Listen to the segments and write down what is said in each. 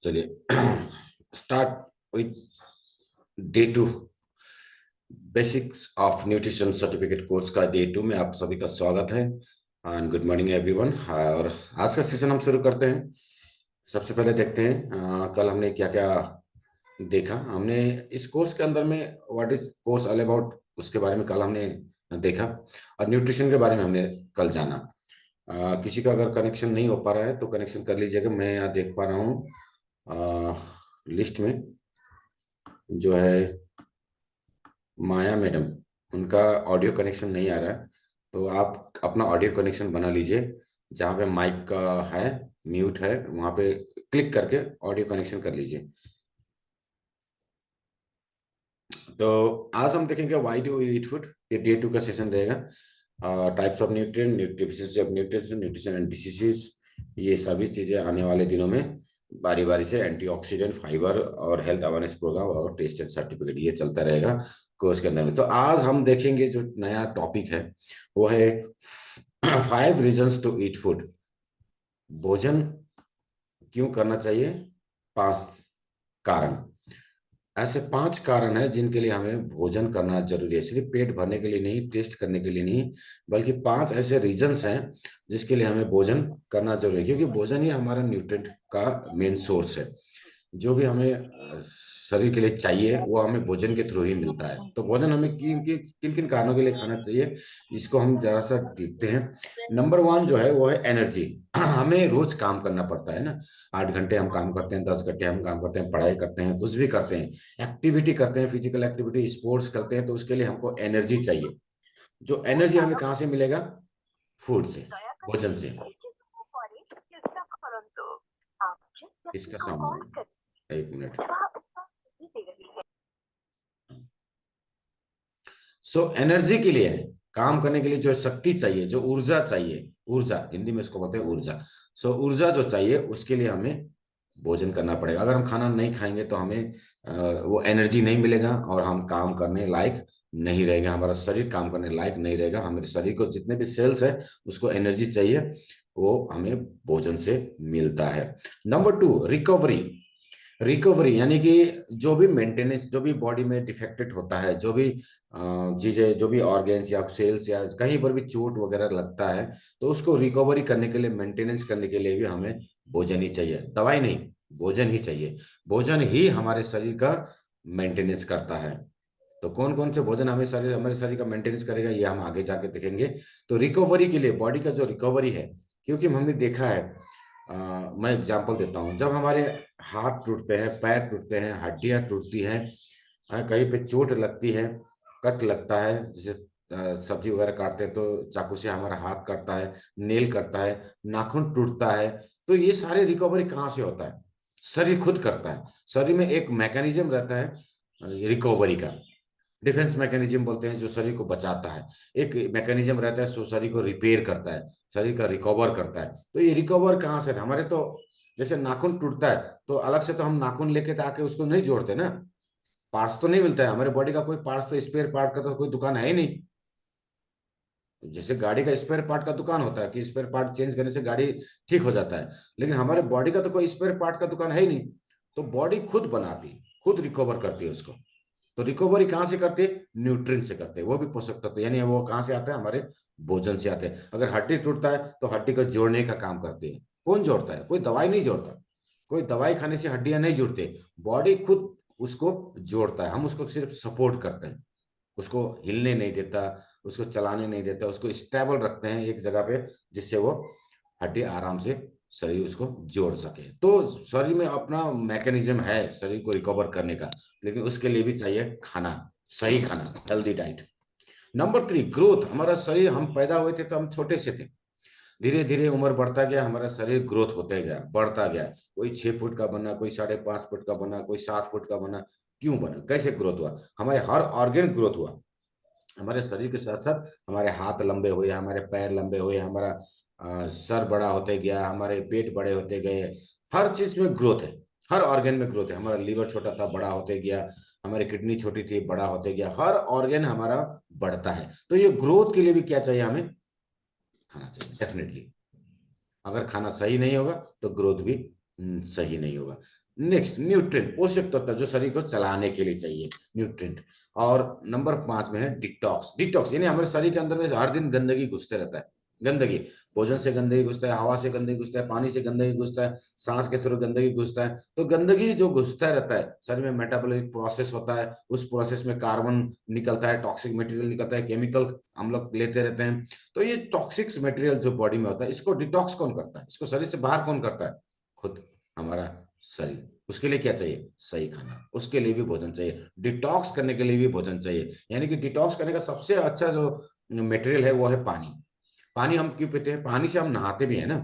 चलिए start with day 2 basics of nutrition certificate course का day 2 में आप सभी का स्वागत है एंड गुड मॉर्निंग एवरीवन। और आज का सेशन हम शुरू करते हैं। सबसे पहले देखते हैं कल हमने क्या क्या देखा। हमने इस कोर्स के अंदर में what is course all about उसके बारे में कल हमने देखा, और न्यूट्रिशन के बारे में हमने कल जाना। किसी का अगर कनेक्शन नहीं हो पा रहा है तो कनेक्शन कर लीजिएगा। मैं यहाँ देख पा रहा हूँ लिस्ट में जो है माया मैडम, उनका ऑडियो कनेक्शन नहीं आ रहा है, तो आप अपना ऑडियो कनेक्शन बना लीजिए। जहाँ पे माइक का है म्यूट है वहाँ पे क्लिक करके ऑडियो कनेक्शन कर लीजिए। तो आज हम देखेंगे why do we eat food. ये डे 2 का सेशन रहेगा। Types of nutrient, nutrient deficiency of nutrition, nutrition and diseases, ये सभी चीजें आने वाले दिनों में बारी बारी से, एंटीऑक्सीडेंट, फाइबर और हेल्थ अवेयरनेस प्रोग्राम और टेस्ट एंड सर्टिफिकेट, ये चलता रहेगा कोर्स के अंदर में। तो आज हम देखेंगे जो नया टॉपिक है वो है 5 रीजंस टू ईट फूड। भोजन क्यों करना चाहिए, 5 कारण। ऐसे 5 कारण हैं जिनके लिए हमें भोजन करना जरूरी है। सिर्फ पेट भरने के लिए नहीं, टेस्ट करने के लिए नहीं, बल्कि 5 ऐसे रीजंस हैं जिसके लिए हमें भोजन करना जरूरी है। क्योंकि भोजन ही हमारा न्यूट्रिएंट का मेन सोर्स है। जो भी हमें शरीर के लिए चाहिए वो हमें भोजन के थ्रू ही मिलता है। तो भोजन हमें किन किन किन कारणों के लिए खाना चाहिए, इसको हम जरा सा देखते हैं। नंबर 1 जो है वो है एनर्जी। हमें रोज काम करना पड़ता है ना, 8 घंटे हम काम करते हैं, 10 घंटे हम काम करते हैं, पढ़ाई करते हैं, कुछ भी करते हैं, एक्टिविटी करते हैं, फिजिकल एक्टिविटी, स्पोर्ट्स करते हैं, तो उसके लिए हमको एनर्जी चाहिए। जो एनर्जी हमें कहाँ से मिलेगा? फूड से, भोजन से। इसका साउंड 1 मिनट। एनर्जी के लिए, काम करने के लिए जो शक्ति चाहिए, जो ऊर्जा चाहिए, ऊर्जा हिंदी में इसको बोलते हैं ऊर्जा। ऊर्जा जो चाहिए उसके लिए हमें भोजन करना पड़ेगा। अगर हम खाना नहीं खाएंगे तो हमें वो एनर्जी नहीं मिलेगा और हम काम करने लायक नहीं रहेंगे, हमारा शरीर काम करने लायक नहीं रहेगा। हमारे शरीर को जितने भी सेल्स है उसको एनर्जी चाहिए, वो हमें भोजन से मिलता है। Number 2, recovery. रिकवरी यानी कि जो भी मेंटेनेंस, जो भी बॉडी में डिफेक्टेड होता है, जो भी चीजें, जो भी ऑर्गेन्स या सेल्स या कहीं पर भी चोट वगैरह लगता है, तो उसको रिकवरी करने के लिए, मेंटेनेंस करने के लिए भी हमें भोजन ही चाहिए, दवाई नहीं, भोजन ही चाहिए। भोजन ही हमारे शरीर का मेंटेनेंस करता है। तो कौन कौन से भोजन हमारे शरीर का मेंटेनेंस करेगा ये हम आगे जाके देखेंगे। तो रिकवरी के लिए, बॉडी का जो रिकवरी है, क्योंकि हमने देखा है, मैं एग्जांपल देता हूँ, जब हमारे हाथ टूटते हैं, पैर टूटते हैं, हड्डियां टूटती हैं, कहीं पे चोट लगती है, कट लगता है, जैसे सब्जी वगैरह काटते हैं तो चाकू से हमारा हाथ कटता है, नेल कटता है, नाखून टूटता है, तो ये सारे रिकवरी कहाँ से होता है? शरीर खुद करता है। शरीर में एक मैकेनिज्म रहता है रिकवरी का, डिफेंस मैकेनिज्म बोलते हैं, जो शरीर को बचाता है। एक मैकेनिज्म रहता है जो शरीर को रिपेयर करता है, शरीर का रिकवर करता है। तो ये रिकवर कहाँ से? हमारे तो जैसे नाखून टूटता है तो अलग से तो हम नाखून लेके आके उसको नहीं जोड़ते ना, पार्ट्स तो नहीं मिलता है हमारे बॉडी का, कोई पार्ट्स तो स्पेयर पार्ट का तो कोई दुकान है ही नहीं। जैसे गाड़ी का स्पेयर पार्ट का दुकान होता है कि स्पेयर पार्ट चेंज करने से गाड़ी ठीक हो जाता है, लेकिन हमारे बॉडी का तो कोई स्पेयर पार्ट का दुकान है ही नहीं। तो बॉडी खुद बनाती, खुद रिकवर करती है उसको। तो रिकवरी कहाँ से करते हैं? न्यूट्रिएंट से करते हैं, वो भी पोषक तत्व, यानी वो कहाँ से आता है? हमारे भोजन से आते हैं। अगर हड्डी टूटता है तो हड्डी को जोड़ने का काम करते हैं। कौन जोड़ता है? कोई दवाई नहीं जोड़ता, कोई दवाई खाने से हड्डियां नहीं जुड़ते, बॉडी खुद उसको जोड़ता है। हम उसको सिर्फ सपोर्ट करते हैं, उसको हिलने नहीं देता, उसको चलाने नहीं देता, उसको स्टेबल रखते हैं एक जगह पे, जिससे वो हड्डी आराम से शरीर उसको जोड़ सके। तो शरीर में अपना मैकेनिज्म है शरीर को रिकवर करने का, लेकिन उसके लिए भी चाहिए खाना, सही खाना, हेल्दी डाइट। Number 3, growth. हमारा शरीर, हम पैदा हुए थे तो हम छोटे से थे, धीरे धीरे उम्र बढ़ता गया, हमारा शरीर ग्रोथ होते गया, बढ़ता गया। कोई 6 फुट का बना, कोई 5.5 फुट का बना, कोई 7 फुट का बना। क्यों बना? कैसे ग्रोथ हुआ? हमारे हर ऑर्गेन ग्रोथ हुआ। हमारे शरीर के साथ साथ हमारे हाथ लंबे हुए, हमारे पैर लंबे हुए, हमारा सर बड़ा होते गया, हमारे पेट बड़े होते गए। हर चीज में ग्रोथ है, हर ऑर्गेन में ग्रोथ है। हमारा लीवर छोटा था, बड़ा होते गया, हमारी किडनी छोटी थी, बड़ा होते गया। हर ऑर्गेन हमारा बढ़ता है। तो ये ग्रोथ के लिए भी क्या चाहिए? हमें खाना चाहिए डेफिनेटली। अगर खाना सही नहीं होगा तो ग्रोथ भी सही नहीं होगा। नेक्स्ट न्यूट्रिएंट, पोषक तत्व जो शरीर को चलाने के लिए चाहिए, न्यूट्रिएंट। और नंबर 5 में है डिटॉक्स। डिटॉक्स यानी हमारे शरीर के अंदर में हर दिन गंदगी घुसते रहता है। गंदगी, भोजन से गंदगी घुसता है, हवा से गंदगी घुसता है, पानी से गंदगी घुसता है, सांस के थ्रू गंदगी घुसता है। तो गंदगी जो घुसता रहता है शरीर में, मेटाबॉलिक प्रोसेस होता है, उस प्रोसेस में कार्बन निकलता है, टॉक्सिक मटेरियल निकलता है, केमिकल हम लोग लेते रहते हैं। तो ये टॉक्सिक मटेरियल जो बॉडी में होता है, इसको डिटॉक्स कौन करता है, इसको शरीर से बाहर कौन करता है? खुद हमारा शरीर। उसके लिए क्या चाहिए? सही खाना, उसके लिए भी भोजन चाहिए, डिटॉक्स करने के लिए भी भोजन चाहिए। यानी कि डिटॉक्स करने का सबसे अच्छा जो मटेरियल है वो है पानी। पानी हम क्यों पीते हैं? पानी से हम नहाते भी है ना।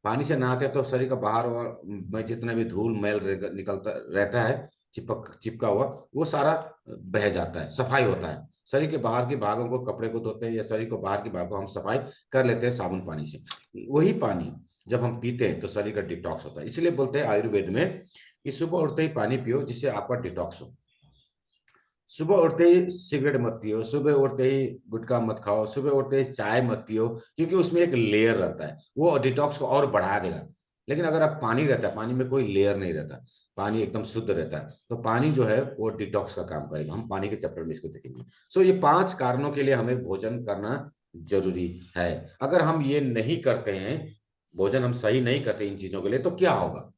पानी से नहाते हैं तो शरीर का बाहर में जितना भी धूल मैल निकलता रहता है, चिपक चिपका हुआ, वो सारा बह जाता है, सफाई होता है। शरीर के बाहर के भागों को, कपड़े को धोते हैं या शरीर को बाहर के भागों को हम सफाई कर लेते हैं साबुन पानी से। वही पानी जब हम पीते हैं तो शरीर का डिटॉक्स होता है। इसलिए बोलते हैं आयुर्वेद में कि सुबह उठते ही पानी पियो जिससे आपका डिटॉक्स हो। सुबह उठते ही सिगरेट मत पियो, सुबह उठते ही गुटखा मत खाओ, सुबह उठते ही चाय मत पियो, क्योंकि उसमें एक लेयर रहता है, वो डिटॉक्स को और बढ़ा देगा। लेकिन अगर आप पानी रहता है, पानी में कोई लेयर नहीं रहता, पानी एकदम शुद्ध रहता है, तो पानी जो है वो डिटॉक्स का काम करेगा। हम पानी के चैप्टर में इसको देखेंगे। सो ये 5 कारणों के लिए हमें भोजन करना जरूरी है। अगर हम ये नहीं करते हैं, भोजन हम सही नहीं करते इन चीजों के लिए, तो क्या होगा?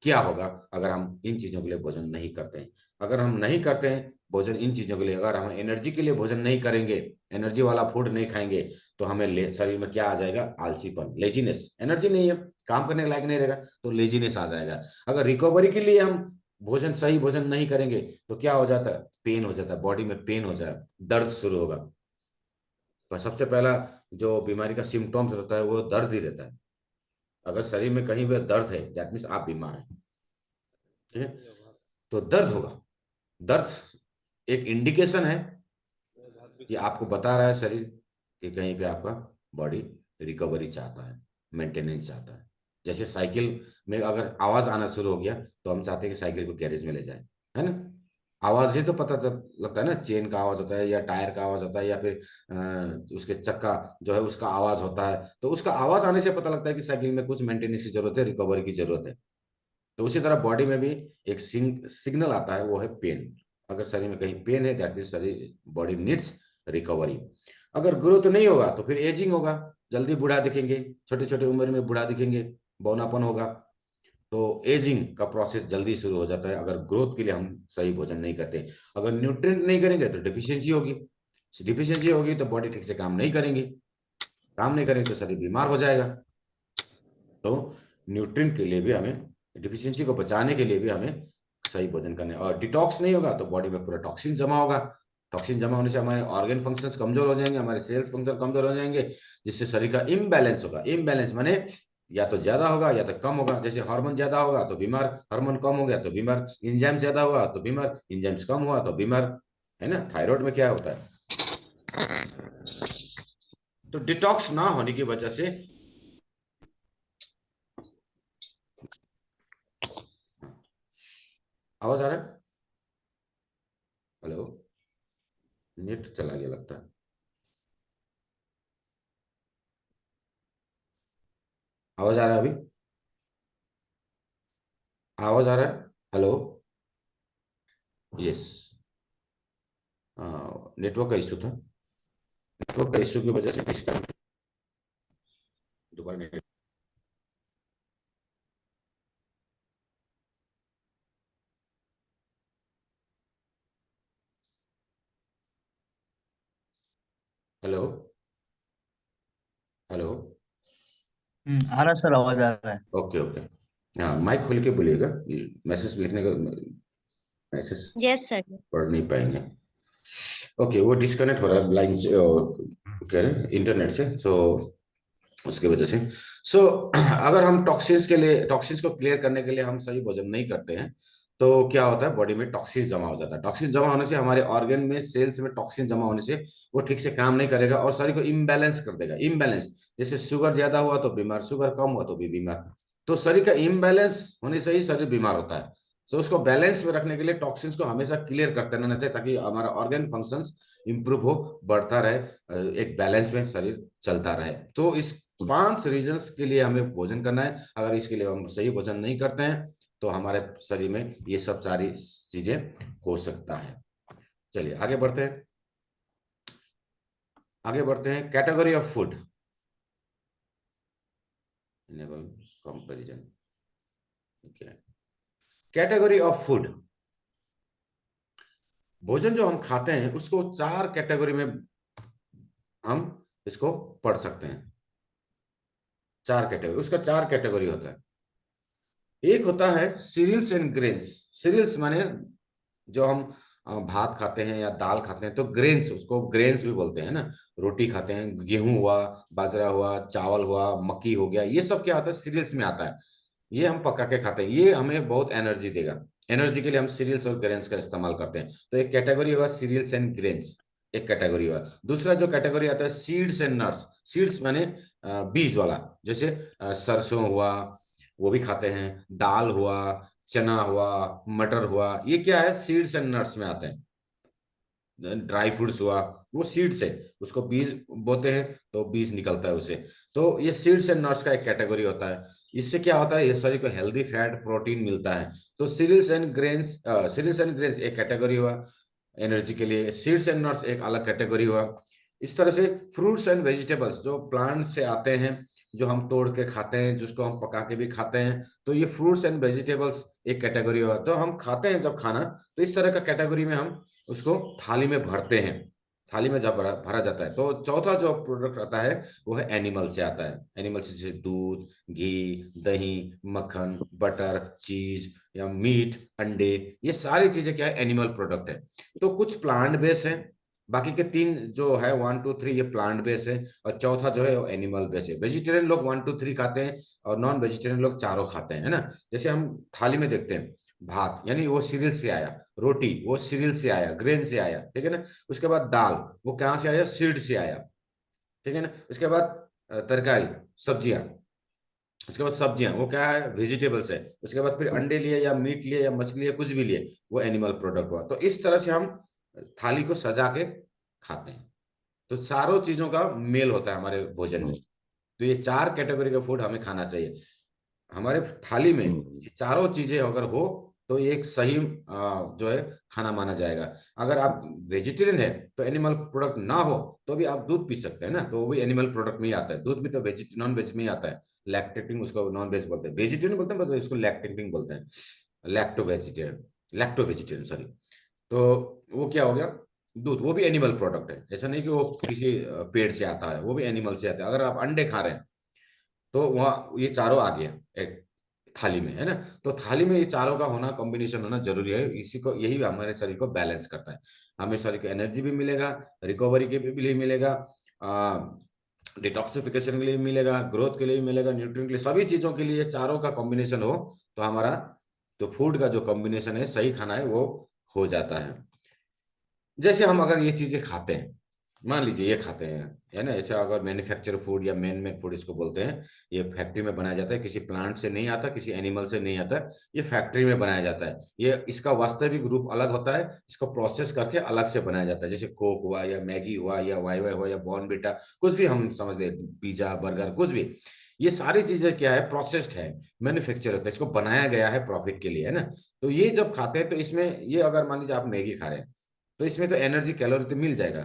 क्या होगा अगर हम इन चीजों के लिए भोजन नहीं करते हैं? अगर हम नहीं करते हैं भोजन इन चीजों के लिए, अगर हम एनर्जी के लिए भोजन नहीं करेंगे, एनर्जी वाला फूड नहीं खाएंगे, तो हमें शरीर में क्या आ जाएगा? आलसीपन, लेजीनेस। एनर्जी नहीं है, काम करने के लायक नहीं रहेगा, तो लेजीनेस आ जाएगा। अगर रिकवरी के लिए हम भोजन, सही भोजन नहीं करेंगे, तो क्या हो जाता है? पेन हो जाता है, बॉडी में पेन हो जाए, दर्द शुरू होगा। तो सबसे पहला जो बीमारी का सिम्टम्स रहता है वो दर्द ही रहता है। अगर शरीर में कहीं भी दर्द है, दैट मीन्स आप बीमार हैं। ठीक है? तो दर्द होगा। दर्द एक इंडिकेशन है कि आपको बता रहा है शरीर कि कहीं पे आपका बॉडी रिकवरी चाहता है, मेंटेनेंस चाहता है। जैसे साइकिल में अगर आवाज आना शुरू हो गया, तो हम चाहते हैं कि साइकिल को गैरेज में ले जाए, है ना। आवाज से तो पता लगता है ना, चेन का आवाज होता है या टायर का आवाज होता है या फिर उसके चक्का जो है उसका आवाज होता है। तो उसका आवाज आने से पता लगता है कि साइकिल में कुछ मेंटेनेंस की जरूरत है, रिकवरी की जरूरत है। तो उसी तरह बॉडी में भी एक सिग्नल आता है, वो है पेन। अगर शरीर में कहीं पेन है, दैट मीन शरीर, बॉडी नीड्स रिकवरी। अगर ग्रोथ नहीं होगा तो फिर एजिंग होगा, जल्दी बूढ़ा दिखेंगे, छोटे छोटे उम्र में बूढ़ा दिखेंगे, बौनापन होगा। तो एजिंग का प्रोसेस जल्दी शुरू हो जाता है अगर ग्रोथ के लिए हम सही भोजन नहीं करते। अगर न्यूट्रिएंट नहीं करेंगे तो डिफिशियंसी होगी, डिफिशियंसी होगी तो बॉडी ठीक से काम नहीं करेंगी, काम नहीं करेंगे तो शरीर बीमार हो जाएगा। तो न्यूट्रिएंट के लिए भी हमें, डिफिशियंसी को बचाने के लिए भी हमें सही भोजन करना है। और डिटॉक्स नहीं होगा तो बॉडी में पूरा टॉक्सिन जमा होगा। टॉक्सिन जमा होने से हमारे ऑर्गन फंक्शंस कमजोर हो जाएंगे, हमारे सेल्स फंक्शन कमजोर हो जाएंगे, जिससे शरीर का इम्बैलेंस होगा। इम्बैलेंस माने या तो ज्यादा होगा या तो कम होगा। जैसे हार्मोन ज्यादा होगा तो बीमार, हार्मोन कम हो गया तो बीमार, इंजाइम ज्यादा हुआ तो बीमार, इंजाइम्स कम हुआ तो बीमार, है ना। थायराइड में क्या होता है? तो डिटॉक्स ना होने की वजह से, आवाज आ रहा है? हेलो, नेट चला गया लगता है। आवाज आ रहा है अभी? आवाज आ रहा है? हेलो। यस। नेटवर्क का इशू था, नेटवर्क का इशू की वजह से डिस्कनेक्ट, दोबारा नेट। हेलो। हेलो। आ रहा सर, आवाज आ रहा है। Okay okay. हाँ, माइक खोल के बोलिएगा, मैसेज लिखने का, मैसेज यस सर। पढ़ नहीं पाएंगे। ओके, वो डिस्कनेक्ट हो रहा है लाइन से, कह रहे इंटरनेट से, तो उसकी वजह से। सो अगर हम टॉक्सिन्स के लिए, टॉक्सिन्स को क्लियर करने के लिए हम सही भोजन नहीं करते हैं, तो क्या होता है? बॉडी में टॉक्सिन जमा हो जाता है। टॉक्सिन जमा होने से हमारे ऑर्गन में, सेल्स में टॉक्सिन जमा होने से वो ठीक से काम नहीं करेगा और शरीर को इम्बैलेंस कर देगा। इम्बैलेंस, जैसे शुगर ज्यादा हुआ तो बीमार, शुगर कम हुआ तो भी बीमार। तो शरीर का इम्बैलेंस होने से ही शरीर बीमार होता है। तो उसको बैलेंस में रखने के लिए टॉक्सिन्स को हमेशा क्लियर करते रहना चाहिए, ताकि हमारा ऑर्गन फंक्शंस इंप्रूव हो, बढ़ता रहे, एक बैलेंस में शरीर चलता रहे। तो इस 5 रीजंस के लिए हमें भोजन करना है। अगर इसके लिए हम सही भोजन नहीं करते हैं तो हमारे शरीर में ये सब सारी चीजें हो सकता है। चलिए आगे बढ़ते हैं। आगे बढ़ते हैं, category of food. Enable comparison. Category of food, भोजन जो हम खाते हैं उसको 4 कैटेगरी में हम इसको पढ़ सकते हैं। 4 कैटेगरी, उसका 4 कैटेगरी होता है। एक होता है सीरियल्स एंड ग्रेन्स। सीरियल्स माने जो हम भात खाते हैं या दाल खाते हैं, तो ग्रेन्स, उसको ग्रेन्स भी बोलते हैं ना। रोटी खाते हैं, गेहूं हुआ, बाजरा हुआ, चावल हुआ, मक्की हो गया, ये सब क्या आता है, सीरियल्स में आता है। ये हम पका के खाते हैं, ये हमें बहुत एनर्जी देगा। एनर्जी के लिए हम सीरियल्स और ग्रेन्स का इस्तेमाल करते हैं। तो एक कैटेगरी होगा सीरियल्स एंड ग्रेन्स, एक कैटेगरी हुआ। दूसरा जो कैटेगरी आता है सीड्स एंड नट्स। सीड्स माने बीज वाला, जैसे सरसों हुआ, वो भी खाते हैं, दाल हुआ, चना हुआ, मटर हुआ, ये क्या है, सीड्स एंड नट्स में आते हैं। ड्राई फ्रूट्स हुआ, वो सीड्स है, उसको बीज बोते हैं तो बीज निकलता है उसे। तो ये सीड्स एंड नट्स का एक कैटेगरी होता है। इससे क्या होता है, ये शरीर को हेल्दी फैट प्रोटीन मिलता है। तो cereals and grains, cereals and grains एक कैटेगरी हुआ एनर्जी के लिए, सीड्स एंड नट्स एक अलग कैटेगरी हुआ। इस तरह से फ्रूट्स एंड वेजिटेबल्स जो प्लांट से आते हैं, जो हम तोड़ के खाते हैं, जिसको हम पका के भी खाते हैं, तो ये फ्रूट्स एंड वेजिटेबल्स एक कैटेगरी हुआ। तो हम खाते हैं जब खाना, तो इस तरह का कैटेगरी में हम उसको थाली में भरते हैं। थाली में जब भरा जाता है, तो चौथा जो प्रोडक्ट आता है वो है एनिमल से आता है। एनिमल से जैसे दूध, घी, दही, मक्खन, बटर, चीज या मीट, अंडे, ये सारी चीजें क्या है, एनिमल प्रोडक्ट है। तो कुछ प्लांट बेस है, बाकी के 3 जो है 1 2 3 ये प्लांट बेस है, और चौथा जो है वो एनिमल बेस है। वेजिटेरियन लोग 1 2 3 खाते हैं, और नॉन वेजिटेरियन लोग चारों खाते हैं, है ना। जैसे हम थाली में देखते हैं, भात यानी वो सीरियल से आया, रोटी वो सीरियल से आया, ग्रेन से आया, ठीक है ना। उसके बाद दाल, वो कहाँ से आया, सीड से आया, ठीक है ना। उसके बाद तरकारी, सब्जियां, उसके बाद सब्जियां वो क्या है, वेजिटेबल्स है। उसके बाद फिर अंडे लिए या मीट लिए या मछली या कुछ भी लिए, वो एनिमल प्रोडक्ट हुआ। तो इस तरह से हम थाली को सजा के खाते हैं। तो चारों चीजों का मेल होता है हमारे भोजन में। तो ये 4 कैटेगरी का फूड हमें खाना चाहिए। हमारे थाली में ये चारों चीजें अगर हो, तो ये एक सही जो है खाना माना जाएगा। अगर आप वेजिटेरियन है, तो एनिमल प्रोडक्ट ना हो तो भी आप दूध पी सकते हैं ना, तो वो भी एनिमल प्रोडक्ट में ही आता है। दूध भी तो वेज नॉन वेज में ही आता है। लैक्टेटिंग उसको नॉन वेज बोलते हैं, वेजिटेरियन बोलते हैं, इसको लैक्टेटिंग बोलते हैं। Lacto vegetarian, lacto vegetarian sorry. तो वो क्या हो गया, दूध, वो भी एनिमल प्रोडक्ट है। ऐसा नहीं कि वो किसी पेड़ से आता है, वो भी एनिमल से आता है। अगर आप अंडे खा रहे हैं, तो वहाँ ये चारों आ गया एक थाली में, है ना। तो थाली में ये चारों का होना, कॉम्बिनेशन होना जरूरी है। इसी को, यही हमारे शरीर को बैलेंस करता है। हमें शरीर को एनर्जी भी मिलेगा, रिकवरी के भी लिए मिलेगा, डिटॉक्सिफिकेशन के लिए मिलेगा, ग्रोथ के लिए मिलेगा, न्यूट्रिएंट के लिए, सभी चीजों के लिए चारों का कॉम्बिनेशन हो, तो हमारा जो फूड का जो कॉम्बिनेशन है, सही खाना है, वो हो जाता है। जैसे हम अगर ये चीजें खाते हैं, मान लीजिए ये खाते हैं, है ना, ऐसा अगर मैन्युफैक्चर फूड या मैन मेड फूड इसको बोलते हैं, ये फैक्ट्री में बनाया जाता है, किसी प्लांट से नहीं आता, किसी एनिमल से नहीं आता, ये फैक्ट्री में बनाया जाता है। ये इसका वास्तविक रूप अलग होता है, इसको प्रोसेस करके अलग से बनाया जाता है। जैसे कोक हुआ या मैगी हुआ या वाई वाई हुआ या बॉर्नविटा, कुछ भी हम समझ ले, पिज्जा बर्गर कुछ भी, ये सारी चीजें क्या है, प्रोसेस्ड है, मैन्युफैक्चर होता है, इसको बनाया गया है प्रॉफिट के लिए, है ना। तो ये जब खाते हैं, तो इसमें ये, अगर मान लीजिए आप मैगी खा रहे हैं, तो इसमें तो एनर्जी कैलोरी तो मिल जाएगा,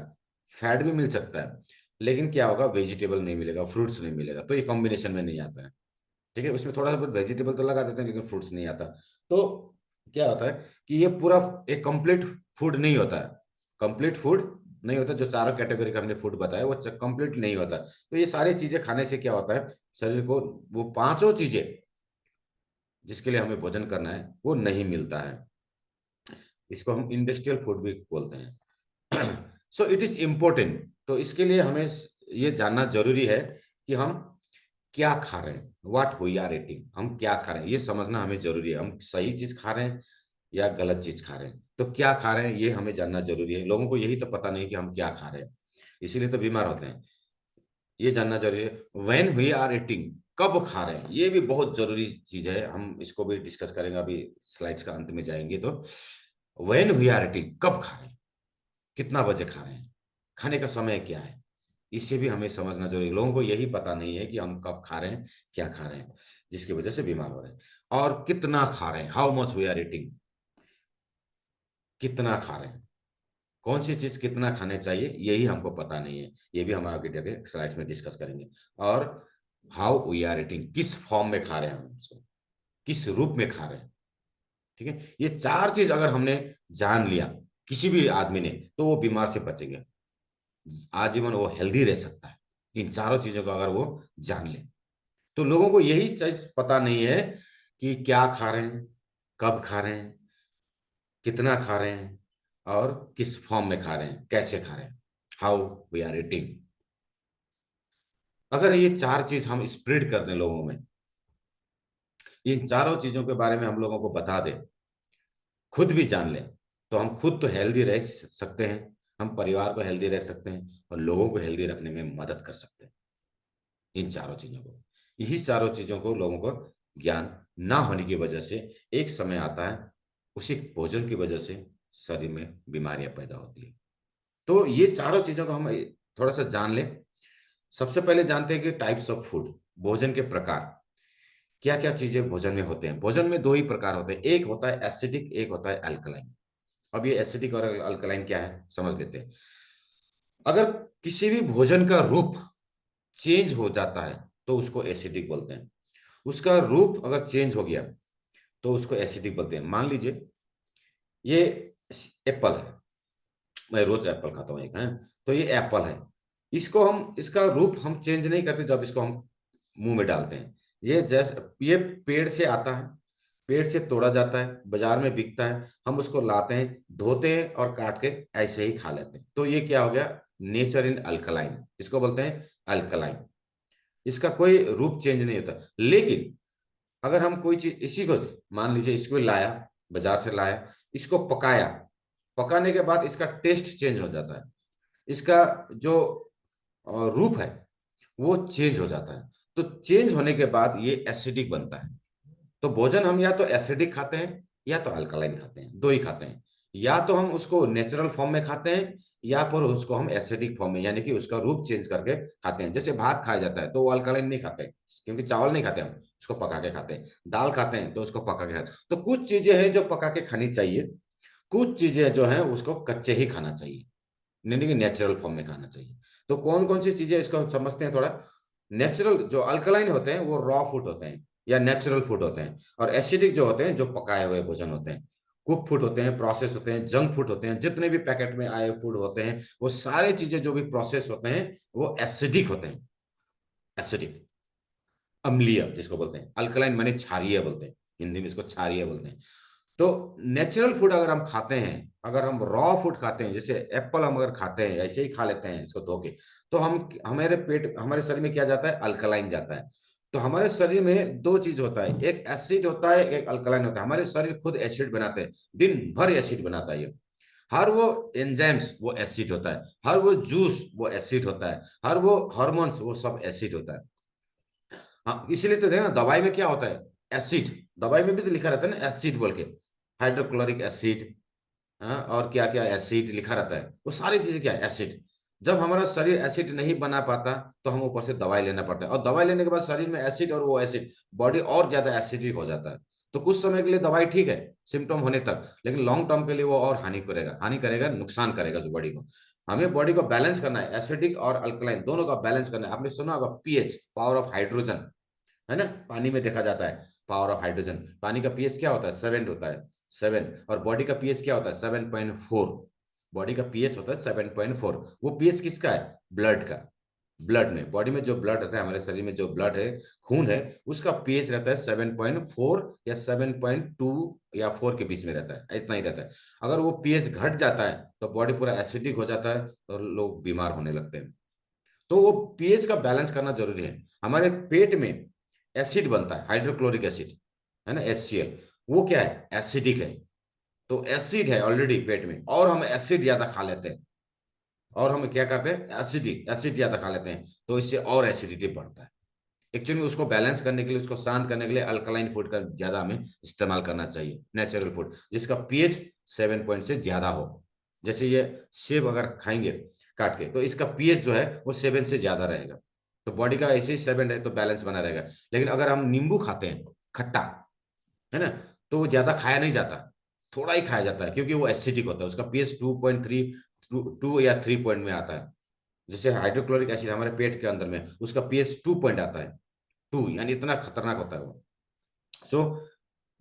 फैट भी मिल सकता है, लेकिन क्या होगा, वेजिटेबल नहीं मिलेगा, फ्रूट्स नहीं मिलेगा, तो ये कॉम्बिनेशन में नहीं आता है। ठीक है, उसमें थोड़ा सा बहुत वेजिटेबल तो लगा देते हैं, लेकिन फ्रूट्स नहीं आता। तो क्या होता है कि ये पूरा एक कंप्लीट फूड नहीं होता है। कंप्लीट फूड नहीं होता, जो चारों कैटेगरी का हमने फूड बताया वो कंप्लीट नहीं होता। तो ये सारी चीजें खाने से क्या होता है, शरीर को वो पांचों चीजें जिसके लिए हमें भोजन करना है, वो नहीं मिलता है। इसको हम इंडस्ट्रियल फूड भी बोलते हैं। सो इट इज इम्पोर्टेंट, तो इसके लिए हमें ये जानना जरूरी है कि हम क्या खा रहे हैं, व्हाट वी आर ईटिंग, हम क्या खा रहे हैं, ये समझना हमें जरूरी है। हम सही चीज खा रहे हैं या गलत चीज खा रहे हैं, तो क्या खा रहे हैं ये हमें जानना जरूरी है। लोगों को यही तो पता नहीं कि हम क्या खा रहे हैं, इसीलिए तो बीमार होते हैं। ये जानना जरूरी है। व्हेन वी आर ईटिंग, कब खा रहे हैं, ये भी बहुत जरूरी चीज है। हम इसको भी डिस्कस करेंगे, अभी स्लाइड्स का अंत में जाएंगे तो। व्हेन वी आर ईटिंग, कब खा रहे हैं, कितना बजे खा रहे हैं, खाने का समय क्या है, इसे भी हमें समझना जरूरी है। लोगों को यही पता नहीं है कि हम कब खा रहे हैं, क्या खा रहे हैं, जिसकी वजह से बीमार हो रहे हैं। और कितना खा रहे हैं, how much we are eating, कितना खा रहे हैं, कौन सी चीज कितना खाने चाहिए, यही हमको पता नहीं है। ये भी हम आगे जाके स्लाइड्स में डिस्कस करेंगे। और हाउ वी आर ईटिंग, किस फॉर्म में खा रहे हैं हम उसको, किस रूप में खा रहे हैं। ठीक है, ये चार चीज अगर हमने जान लिया किसी भी आदमी ने, तो वो बीमार से बचेगा, आजीवन वो हेल्दी रह सकता है, इन चारों चीजों को अगर वो जान ले। तो लोगों को यही चीज पता नहीं है कि क्या खा रहे हैं, कब खा रहे हैं, कितना खा रहे हैं, और किस फॉर्म में खा रहे हैं, कैसे खा रहे हैं, हाउ वी आर ईटिंग। अगर ये चार चीज हम स्प्रेड कर दें लोगों में, इन चारों चीजों के बारे में हम लोगों को बता दें, खुद भी जान लें, तो हम खुद तो हेल्दी रह सकते हैं, हम परिवार को हेल्दी रख सकते हैं, और लोगों को हेल्दी रखने में मदद कर सकते हैं। इन चारों चीजों को, यही चारों चीजों को लोगों को ज्ञान ना होने की वजह से एक समय आता है, उसी भोजन की वजह से शरीर में बीमारियां पैदा होती है। तो ये चारों चीजों को हम थोड़ा सा जान लें। सबसे पहले जानते हैं कि टाइप्स ऑफ फूड, भोजन के प्रकार, क्या क्या चीजें भोजन में होते हैं। भोजन में दो ही प्रकार होते हैं, एक होता है एसिडिक, एक होता है अल्कलाइन। अब ये एसिडिक और अल्कलाइन क्या है समझ लेते हैं। अगर किसी भी भोजन का रूप चेंज हो जाता है तो उसको एसिडिक बोलते हैं। उसका रूप अगर चेंज हो गया तो उसको एसिडिक बोलते हैं। मान लीजिए ये एप्पल है, मैं रोज एप्पल खाता हूँ एक है, तो ये एप्पल है, इसको हम, इसका रूप हम चेंज नहीं करते जब इसको हम मुंह में डालते हैं। ये जैसे ये पेड़ से आता है, पेड़ से तोड़ा जाता है, बाजार में बिकता है, हम उसको लाते हैं, धोते हैं और काट के ऐसे ही खा लेते हैं। तो ये क्या हो गया, नेचर इन अल्कलाइन, इसको बोलते हैं अल्कलाइन। इसका कोई रूप चेंज नहीं होता। लेकिन अगर हम कोई चीज इसी को, मान लीजिए इसको लाया, बाजार से लाया, इसको पकाया, पकाने के बाद इसका टेस्ट चेंज हो जाता है, इसका जो रूप है वो चेंज हो जाता है। तो चेंज होने के बाद ये एसिडिक बनता है। तो भोजन हम या तो एसिडिक खाते हैं या तो अल्कलाइन खाते हैं, दो ही खाते हैं। या तो हम उसको नेचुरल फॉर्म में खाते हैं, या फिर उसको हम एसिडिक फॉर्म में, यानी कि उसका रूप चेंज करके खाते हैं। जैसे भात खाया जाता है तो वो अल्कलाइन नहीं खाते, क्योंकि चावल नहीं खाते हम, उसको पका के खाते हैं। दाल खाते हैं तो उसको पका के खाते हैं। तो कुछ चीजें हैं जो पका के खानी चाहिए, कुछ चीजें जो हैं उसको कच्चे ही खाना चाहिए, यानी कि नेचुरल फॉर्म में खाना चाहिए। तो कौन कौन सी चीजें, इसको हम समझते हैं थोड़ा। नेचुरल जो अल्कलाइन होते हैं वो रॉ फूड होते हैं या नेचुरल फूड होते हैं, और एसिडिक जो होते हैं जो पकाए हुए भोजन होते हैं, कुक फूड होते हैं, प्रोसेस होते हैं, जंक फूड होते हैं। जितने भी पैकेट में आए फूड होते हैं वो सारे चीजें जो भी प्रोसेस होते हैं वो एसिडिक होते हैं। एसिडिक, अम्लीय जिसको बोलते हैं, अल्कलाइन माने क्षारीय बोलते हैं, हिंदी में इसको क्षारीय बोलते हैं। तो नेचुरल फूड अगर हम खाते हैं, अगर हम रॉ फूड खाते हैं, जैसे एप्पल हम अगर खाते हैं ऐसे ही खा लेते हैं इसको धो के, तो हम, हमारे पेट, हमारे शरीर में क्या जाता है, अल्कलाइन जाता है। तो हमारे शरीर में दो चीज होता है, एक एसिड होता है, एक अल्कलाइन होता है। हमारे शरीर खुद एसिड बनाते हैं, दिन भर एसिड बनाता है ये। हर वो एंजाइम्स वो एसिड होता है, हर वो जूस वो एसिड होता है, हर वो हार्मोन्स वो सब एसिड होता है। हाँ, इसीलिए तो देखना दवाई में क्या होता है, एसिड। दवाई में भी तो लिखा रहता है ना एसिड बोल के, हाइड्रोक्लोरिक एसिड, हाँ, और क्या क्या एसिड लिखा रहता है, वो सारी चीजें क्या है, एसिड। जब हमारा शरीर एसिड नहीं बना पाता तो हम ऊपर से दवाई लेना पड़ता है, और दवाई लेने के बाद शरीर में एसिड, और वो एसिड बॉडी और ज्यादा एसिडिक हो जाता है। तो कुछ समय के लिए दवाई ठीक है सिम्टम होने तक, लेकिन लॉन्ग टर्म के लिए वो और हानि करेगा, हानि करेगा, नुकसान करेगा जो बॉडी को। हमें बॉडी को बैलेंस करना है, एसिडिक और अल्कलाइन दोनों का बैलेंस करना है। आपने सुना होगा पीएच, पावर ऑफ हाइड्रोजन, है ना, पानी में देखा जाता है पावर ऑफ हाइड्रोजन। पानी का पीएच क्या होता है, 7 होता है, 7। और बॉडी का पीएच क्या होता है, 7.4। बॉडी का पीएच होता है 7.4। वो पीएच किसका है, ब्लड का। ब्लड में, बॉडी में जो ब्लड रहता है, हमारे शरीर में जो ब्लड है, खून है, उसका पीएच रहता है 7.4 या 7.2 या 4 के बीच में रहता है, इतना ही रहता है। अगर वो पीएच घट जाता है तो बॉडी पूरा एसिडिक हो जाता है और लोग बीमार होने लगते हैं। तो वो पीएच का बैलेंस करना जरूरी है। हमारे पेट में एसिड बनता है, हाइड्रोक्लोरिक एसिड, है ना, HCl। वो क्या है, एसिडिक है। तो एसिड है ऑलरेडी पेट में, और हम एसिड ज्यादा खा लेते हैं, और हम क्या करते हैं, एसिडिक एसिड ज्यादा खा लेते हैं, तो इससे और एसिडिटी बढ़ता है। एक्चुअली उसको बैलेंस करने के लिए, उसको शांत करने के लिए अल्कलाइन फूड का ज्यादा हमें इस्तेमाल करना चाहिए, नेचुरल फूड जिसका पीएच 7 पॉइंट से ज्यादा हो। जैसे ये सेब अगर खाएंगे, काट के, तो इसका पीएच जो है वो 7 से ज्यादा रहेगा। तो बॉडी का ऐसे ही 7 है तो बैलेंस बना रहेगा। लेकिन अगर हम नींबू खाते हैं खट्टा, है ना, तो वो ज्यादा खाया नहीं जाता, थोड़ा ही खाया जाता है, क्योंकि वो एसिडिक होता है, उसका पीएच 2.3, 2 या 3 पॉइंट में आता है। जैसे हाइड्रोक्लोरिक एसिड हमारे पेट के अंदर में उसका पीएच 2 पॉइंट आता है, 2, यानी इतना खतरनाक होता है वो। सो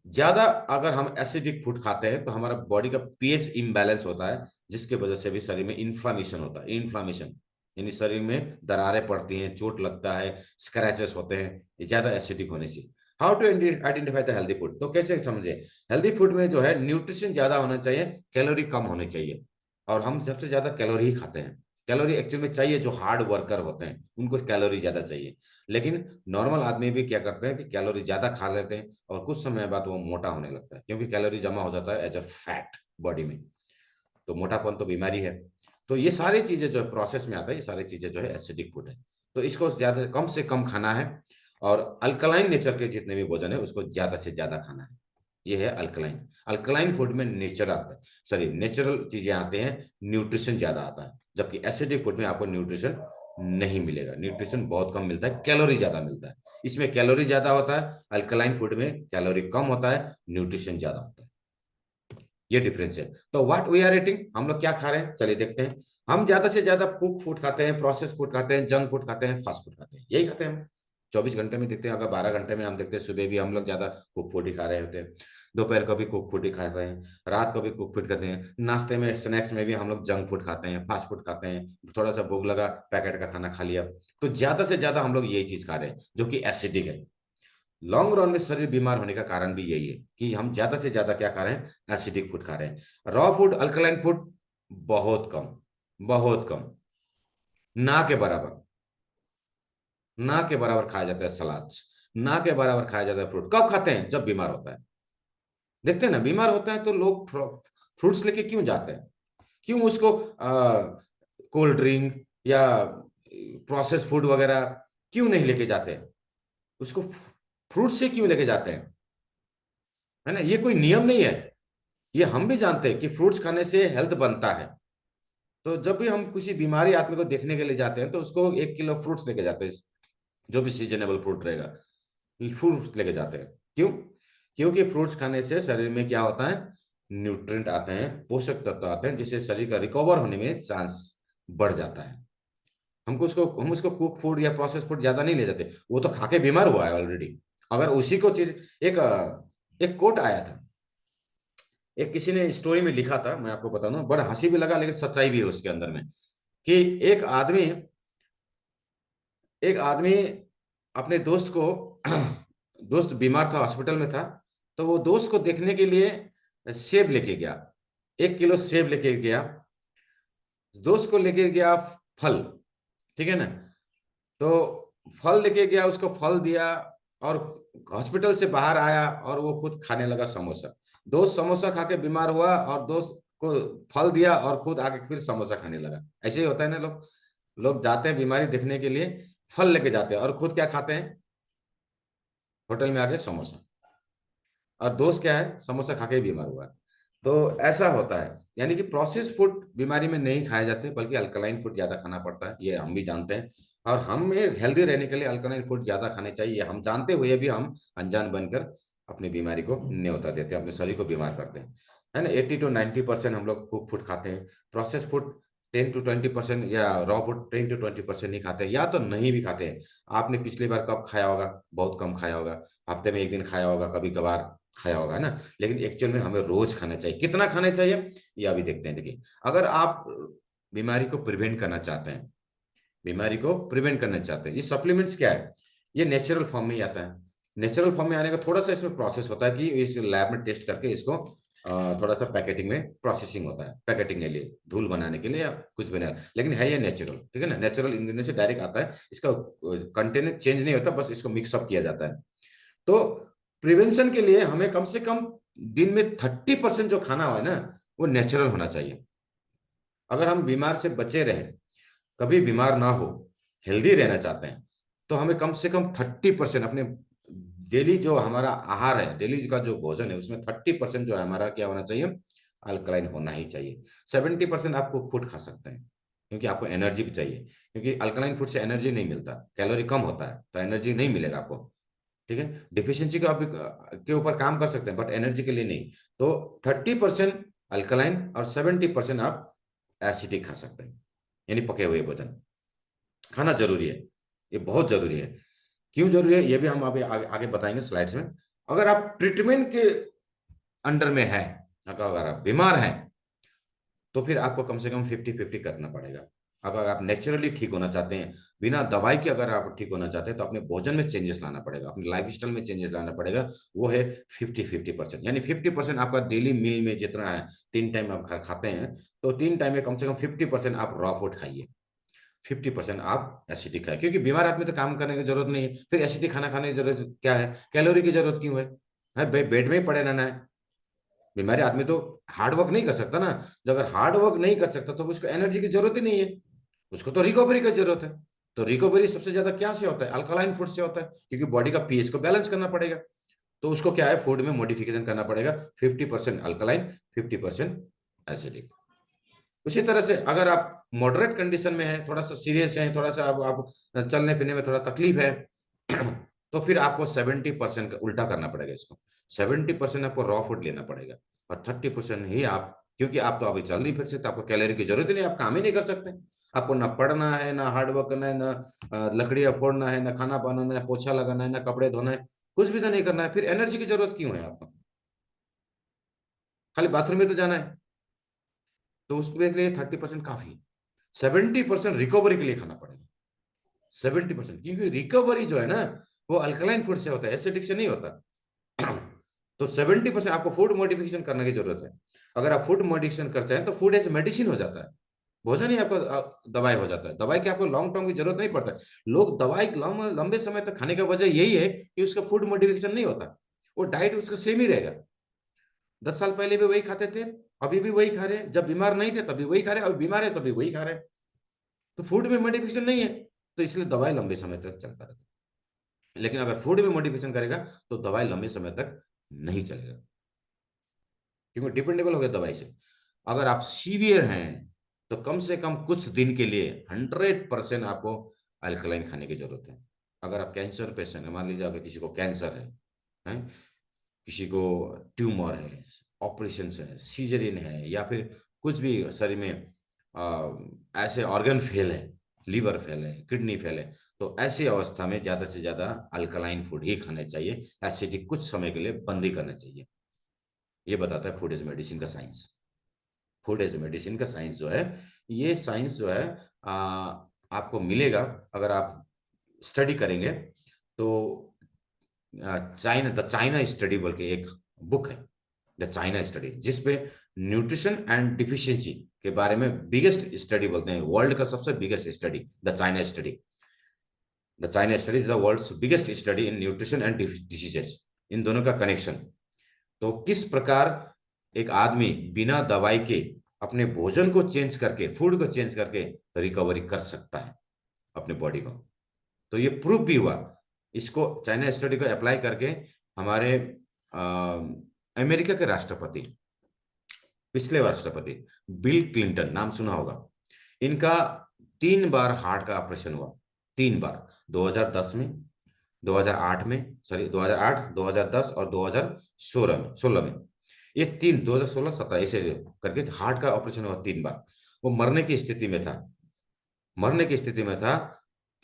ज्यादा अगर हम एसिडिक फूड खाते हैं तो हमारा बॉडी का पीएच इम्बैलेंस होता है, जिसके वजह से भी शरीर में इन्फ्लामेशन होता है। इन्फ्लामेशन यानी शरीर में दरारें पड़ती हैं, चोट लगता है, स्क्रैचेस होते हैं, ये ज्यादा एसिडिक होने से। How to identify the healthy food, तो कैसे समझे? हेल्दी फूड में जो है न्यूट्रिशन ज्यादा होना चाहिए, कैलोरी कम होनी चाहिए। और हम सबसे ज्यादा कैलोरी ही खाते हैं। कैलोरी एक्चुअल में चाहिए जो हार्ड वर्कर होते हैं, उनको कैलोरी ज्यादा चाहिए। लेकिन नॉर्मल आदमी भी क्या करते हैं कि कैलोरी ज्यादा खा लेते हैं और कुछ समय बाद वो मोटा होने लगता है, क्योंकि कैलोरी जमा हो जाता है एज अ फैट बॉडी में। तो मोटापन तो बीमारी है। तो ये सारी चीजें जो है प्रोसेस में आता है, ये सारी चीजें जो है एसिडिक फूड है। तो इसको ज्यादा कम से कम खाना है। और अल्कलाइन नेचर के जितने भी भोजन है उसको ज्यादा से ज्यादा खाना है। ये है अल्कलाइन। अल्कलाइन फूड में नेचर आता है, सॉरी नेचुरल चीजें आते हैं, न्यूट्रिशन ज्यादा आता है। जबकि एसिडिक फूड में आपको न्यूट्रिशन नहीं मिलेगा, न्यूट्रिशन बहुत कम मिलता है, कैलोरी ज्यादा मिलता है। इसमें कैलोरी ज्यादा होता है, अल्कलाइन फूड में कैलोरी कम होता है, न्यूट्रिशन ज्यादा होता है। ये डिफरेंस है। तो व्हाट वी आर ईटिंग, हम लोग क्या खा रहे हैं, चलिए देखते हैं। हम ज्यादा से ज्यादा कुक फूड खाते हैं, प्रोसेस फूड खाते हैं, जंक फूड खाते हैं, फास्ट फूड खाते हैं, यही खाते हैं हम। 24 घंटे में देखते हैं, अगर 12 घंटे में हम देखते हैं, सुबह भी हम लोग ज्यादा कुक फूड ही खा रहे होते हैं, दोपहर को भी कुक फूड ही खा रहे हैं, रात को भी कुक फूड खाते हैं, नाश्ते में स्नैक्स में भी हम लोग जंक फूड खाते हैं, फास्ट फूड खाते हैं, थोड़ा सा भूख लगा पैकेट का खाना खा लिया। तो ज्यादा से ज्यादा हम लोग यही चीज खा रहे हैं जो कि एसिडिक है। लॉन्ग रन में शरीर बीमार होने का कारण भी यही है कि हम ज्यादा से ज्यादा क्या खा रहे हैं, एसिडिक फूड खा रहे हैं। रॉ फूड, अल्कलाइन फूड बहुत कम, बहुत कम, ना के बराबर, ना के बराबर खाया जाता है सलाद, ना के बराबर खाया जाता है फ्रूट। कब खाते हैं, जब बीमार होता है। देखते हैं ना, बीमार होता है तो लोग फ्रूट्स लेके क्यों जाते हैं, क्यों उसको कोल्ड ड्रिंक या प्रोसेस फूड वगैरह क्यों नहीं लेके जाते हैं, उसको फ्रूट से क्यों लेके जाते हैं, है ना। ये कोई नियम नहीं है, ये हम भी जानते हैं कि फ्रूट्स खाने से हेल्थ बनता है। तो जब भी हम किसी बीमारी आदमी को देखने के लिए जाते हैं तो उसको 1 किलो फ्रूट्स लेके जाते हैं, जो भी सीजनेबल फ्रूट रहेगा, फ्रूट्स लेके जाते हैं। क्यों? क्योंकि फ्रूट्स खाने से शरीर में क्या होता है, न्यूट्रिएंट आते हैं, पोषक तत्व आते हैं, जिससे शरीर का रिकवर होने में चांस बढ़ जाता है। हम उसको कुक फूड या प्रोसेस फूड ज्यादा नहीं ले जाते, वो तो खा के बीमार हुआ है ऑलरेडी। अगर उसी को चीज, एक एक कोट आया था, एक किसी ने स्टोरी में लिखा था, मैं आपको बता दूं, बड़ा हंसी भी लगा लेकिन सच्चाई भी है उसके अंदर में, कि एक आदमी एक आदमी अपने दोस्त को दोस्त बीमार था, हॉस्पिटल में था, तो वो दोस्त को देखने के लिए सेब लेके गया, 1 किलो सेब लेके गया, दोस्त को लेके गया फल, ठीक है ना। तो फल लेके गया, उसको फल दिया, और हॉस्पिटल से बाहर आया और वो खुद खाने लगा समोसा। दोस्त समोसा खा के बीमार हुआ और दोस्त को फल दिया और खुद आके फिर समोसा खाने लगा। ऐसे ही होता है ना, लोग लोग जाते हैं बीमारी देखने के लिए, फल लेके जाते हैं और खुद क्या खाते हैं, होटल में आके समोसा। और दोस्त क्या है, समोसा खा के ही बीमार हुआ है। तो ऐसा होता है, यानी कि प्रोसेस फूड बीमारी में नहीं खाए जाते, बल्कि अल्कलाइन फूड ज्यादा खाना पड़ता है, ये हम भी जानते हैं। और हमें हेल्दी रहने के लिए अल्कलाइन फूड ज्यादा खाने चाहिए, हम जानते हुए भी हम अनजान बनकर अपनी बीमारी को न्योता देते हैं, अपने शरीर को बीमार करते हैं, है ना। 80 to 90% हम लोग कुक फूड खाते हैं, प्रोसेस फूड 10 to 20%, या रॉ फूड 10 to 20% नहीं खाते हैं, या तो नहीं भी खाते हैं। आपने पिछली बार कब खाया होगा, बहुत कम खाया होगा, हफ्ते में 1 दिन खाया होगा, कभी कभार खाया होगा, है ना। लेकिन एक्चुअल में हमें रोज खाना चाहिए। कितना खाना चाहिए, ये अभी देखते हैं। देखिए, अगर आप बीमारी को प्रिवेंट करना चाहते हैं, बीमारी को प्रिवेंट करना चाहते हैं, ये सप्लीमेंट्स क्या है, ये नेचुरल फॉर्म में ही आता है। नेचुरल फॉर्म में आने का थोड़ा सा इसमें प्रोसेस होता है कि इस लैब में टेस्ट करके इसको थोड़ा सा पैकेटिंग में प्रोसेसिंग होता है, पैकेटिंग के लिए, धूल बनाने के लिए या कुछ भी नहीं, लेकिन है ये नेचुरल, ठीक है ना। नेचुरल इंग्रेडिएंट से डायरेक्ट आता है, इसका कंटेनर चेंज नहीं होता, बस इसको मिक्सअप किया जाता है। तो प्रिवेंशन के लिए हमें कम से कम दिन में 30% जो खाना हो, है ना, वो नेचुरल होना चाहिए। अगर हम बीमार से बचे रहें, कभी बीमार ना हो, हेल्दी रहना चाहते हैं, तो हमें कम से कम 30% अपने डेली जो हमारा आहार है, डेली का जो भोजन है, उसमें 30% जो है हमारा क्या होना चाहिए, अल्कलाइन होना ही चाहिए। 70% आप कुक फूड खा सकते हैं, क्योंकि आपको एनर्जी भी चाहिए, क्योंकि अल्कलाइन फूड से एनर्जी नहीं मिलता, कैलोरी कम होता है तो एनर्जी नहीं मिलेगा आपको। ठीक है, डिफिशियंसी का आप के ऊपर काम कर सकते हैं बट एनर्जी के लिए नहीं। तो 30% अल्कलाइन और 70% आप एसिडिक खा सकते हैं, यानी पके हुए भोजन खाना जरूरी है, ये बहुत जरूरी है। क्यों जरूरी है ये भी हम अभी आगे बताएंगे स्लाइड्स में। अगर आप ट्रीटमेंट के अंडर में है, अगर आप बीमार हैं, तो फिर आपको कम से कम 50-50 करना पड़ेगा। अगर आप नेचुरली ठीक होना चाहते हैं, बिना दवाई के अगर आप ठीक होना चाहते हैं, तो अपने भोजन में चेंजेस लाना पड़ेगा, अपने लाइफ स्टाइल में चेंजेस लाना पड़ेगा। वो है 50-50%, यानी 50% आपका डेली मील में जितना है, 3 टाइम आप खाते हैं, तो 3 टाइम में कम से कम 50% आप रॉ फूड खाइए, 50% आप एसिडिक खाए। क्योंकि बीमार आदमी तो काम करने की जरूरत नहीं है, फिर एसिडिक खाना खाने की जरूरत क्या है, कैलोरी की जरूरत क्यों है बेड में ही पड़े रहना है। बीमारी आदमी तो हार्ड वर्क नहीं कर सकता ना, जब अगर हार्ड वर्क नहीं कर सकता तो उसको एनर्जी की जरूरत ही नहीं है, उसको तो रिकवरी की जरूरत है। तो रिकवरी सबसे ज्यादा क्या से होता है, अल्कलाइन फूड से होता है, क्योंकि बॉडी का पीएच को बैलेंस करना पड़ेगा। तो उसको क्या है, फूड में मॉडिफिकेशन करना पड़ेगा, 50% अल्कलाइन, 50% एसिडिक। उसी तरह से अगर आप मॉडरेट कंडीशन में है, थोड़ा सा सीरियस है, थोड़ा सा आप चलने फिरने में थोड़ा तकलीफ है, तो फिर आपको 70% का उल्टा करना पड़ेगा इसको, 70% आपको रॉ फूड लेना पड़ेगा, और 30% ही आप, क्योंकि आप तो अभी चल नहीं फिर सकते, आपको कैलोरी की जरूरत ही नहीं, आप काम ही नहीं कर सकते। आपको ना पढ़ना है, ना हार्ड वर्क करना है, ना लकड़ियां फोड़ना है, ना खाना बनाना है, पोछा लगाना है, ना कपड़े धोना है, कुछ भी तो नहीं करना है, फिर एनर्जी की जरूरत क्यों है आपको, खाली बाथरूम में तो जाना है। तो उसके लिए 30% काफी है, 70% रिकवरी के लिए खाना पड़ेगा, 70%, क्योंकि रिकवरी जो है ना, वो अल्कलाइन फूड से होता है, एसिडिक से नहीं होता। तो 70% आपको फूड मॉडिफिकेशन करने की जरूरत है। अगर आप फूड मॉडिफिकेशन करते हैं तो फूड एज मेडिसिन हो जाता है, भोजन ही आपको दवाई हो जाता है। दवाई की आपको लॉन्ग टर्म की जरूरत नहीं पड़ता है। लोग दवाई लंबे समय तक खाने का वजह यही है कि उसका फूड मॉडिफिकेशन नहीं होता, वो डाइट उसका सेम ही रहेगा। 10 साल पहले भी वही खाते थे, अभी भी वही खा रहे हैं, जब बीमार नहीं थे तभी वही खा रहे हैं, अभी बीमार है तभी वही खा रहे हैं। तो फूड में मॉडिफिकेशन नहीं है, तो इसलिए दवाई लंबे समय तक चलता रहता है। लेकिन अगर फूड में मॉडिफिकेशन करेगा तो दवाई लंबे समय तक नहीं चलेगा, क्योंकि डिपेंडेबल हो गया दवाई से। अगर आप सीवियर हैं तो कम से कम कुछ दिन के लिए 100% आपको अल्कलाइन खाने की जरूरत है। अगर आप कैंसर पेशेंट है, मान लीजिए अगर किसी को कैंसर है, किसी को ट्यूमर है, ऑपरेशन है, सीजरिन है, या फिर कुछ भी शरीर में ऐसे ऑर्गन फेल है, लीवर फेल है, किडनी फेल है, तो ऐसी अवस्था में ज्यादा से ज्यादा अल्कलाइन फूड ही खाने चाहिए, एसिडिक कुछ समय के लिए बंद ही करना चाहिए। ये बताता है फूड इज मेडिसिन का साइंस। फूड एज मेडिसिन का साइंस जो है, ये साइंस जो है आ, आपको मिलेगा अगर आप स्टडी करेंगे। तो चाइना द चाइना स्टडी बोल के एक बुक है, द चाइना स्टडी, जिसपे न्यूट्रिशन एंड डिफिशियंसी के बारे में बिगेस्ट स्टडी बोलते हैं, वर्ल्ड का सबसे biggest study the China study. The China study is the world's biggest study in nutrition and diseases, इन दोनों का कनेक्शन। तो किस प्रकार एक आदमी बिना दवाई के अपने भोजन को चेंज करके, फूड को चेंज करके रिकवरी कर सकता है अपने बॉडी को। तो ये प्रूफ भी हुआ, इसको चाइना स्टडी को अप्लाई करके हमारे अमेरिका के राष्ट्रपति, पिछले राष्ट्रपति बिल क्लिंटन, नाम सुना होगा, इनका 3 बार हार्ट का ऑपरेशन हुआ, 3 बार, 2010 में, 2008 में, सॉरी 2008, 2010 और 2016 में, ये तीन, 2016, 17 ऐसे करके हार्ट का ऑपरेशन हुआ 3 बार। वो मरने की स्थिति में था, मरने की स्थिति में था,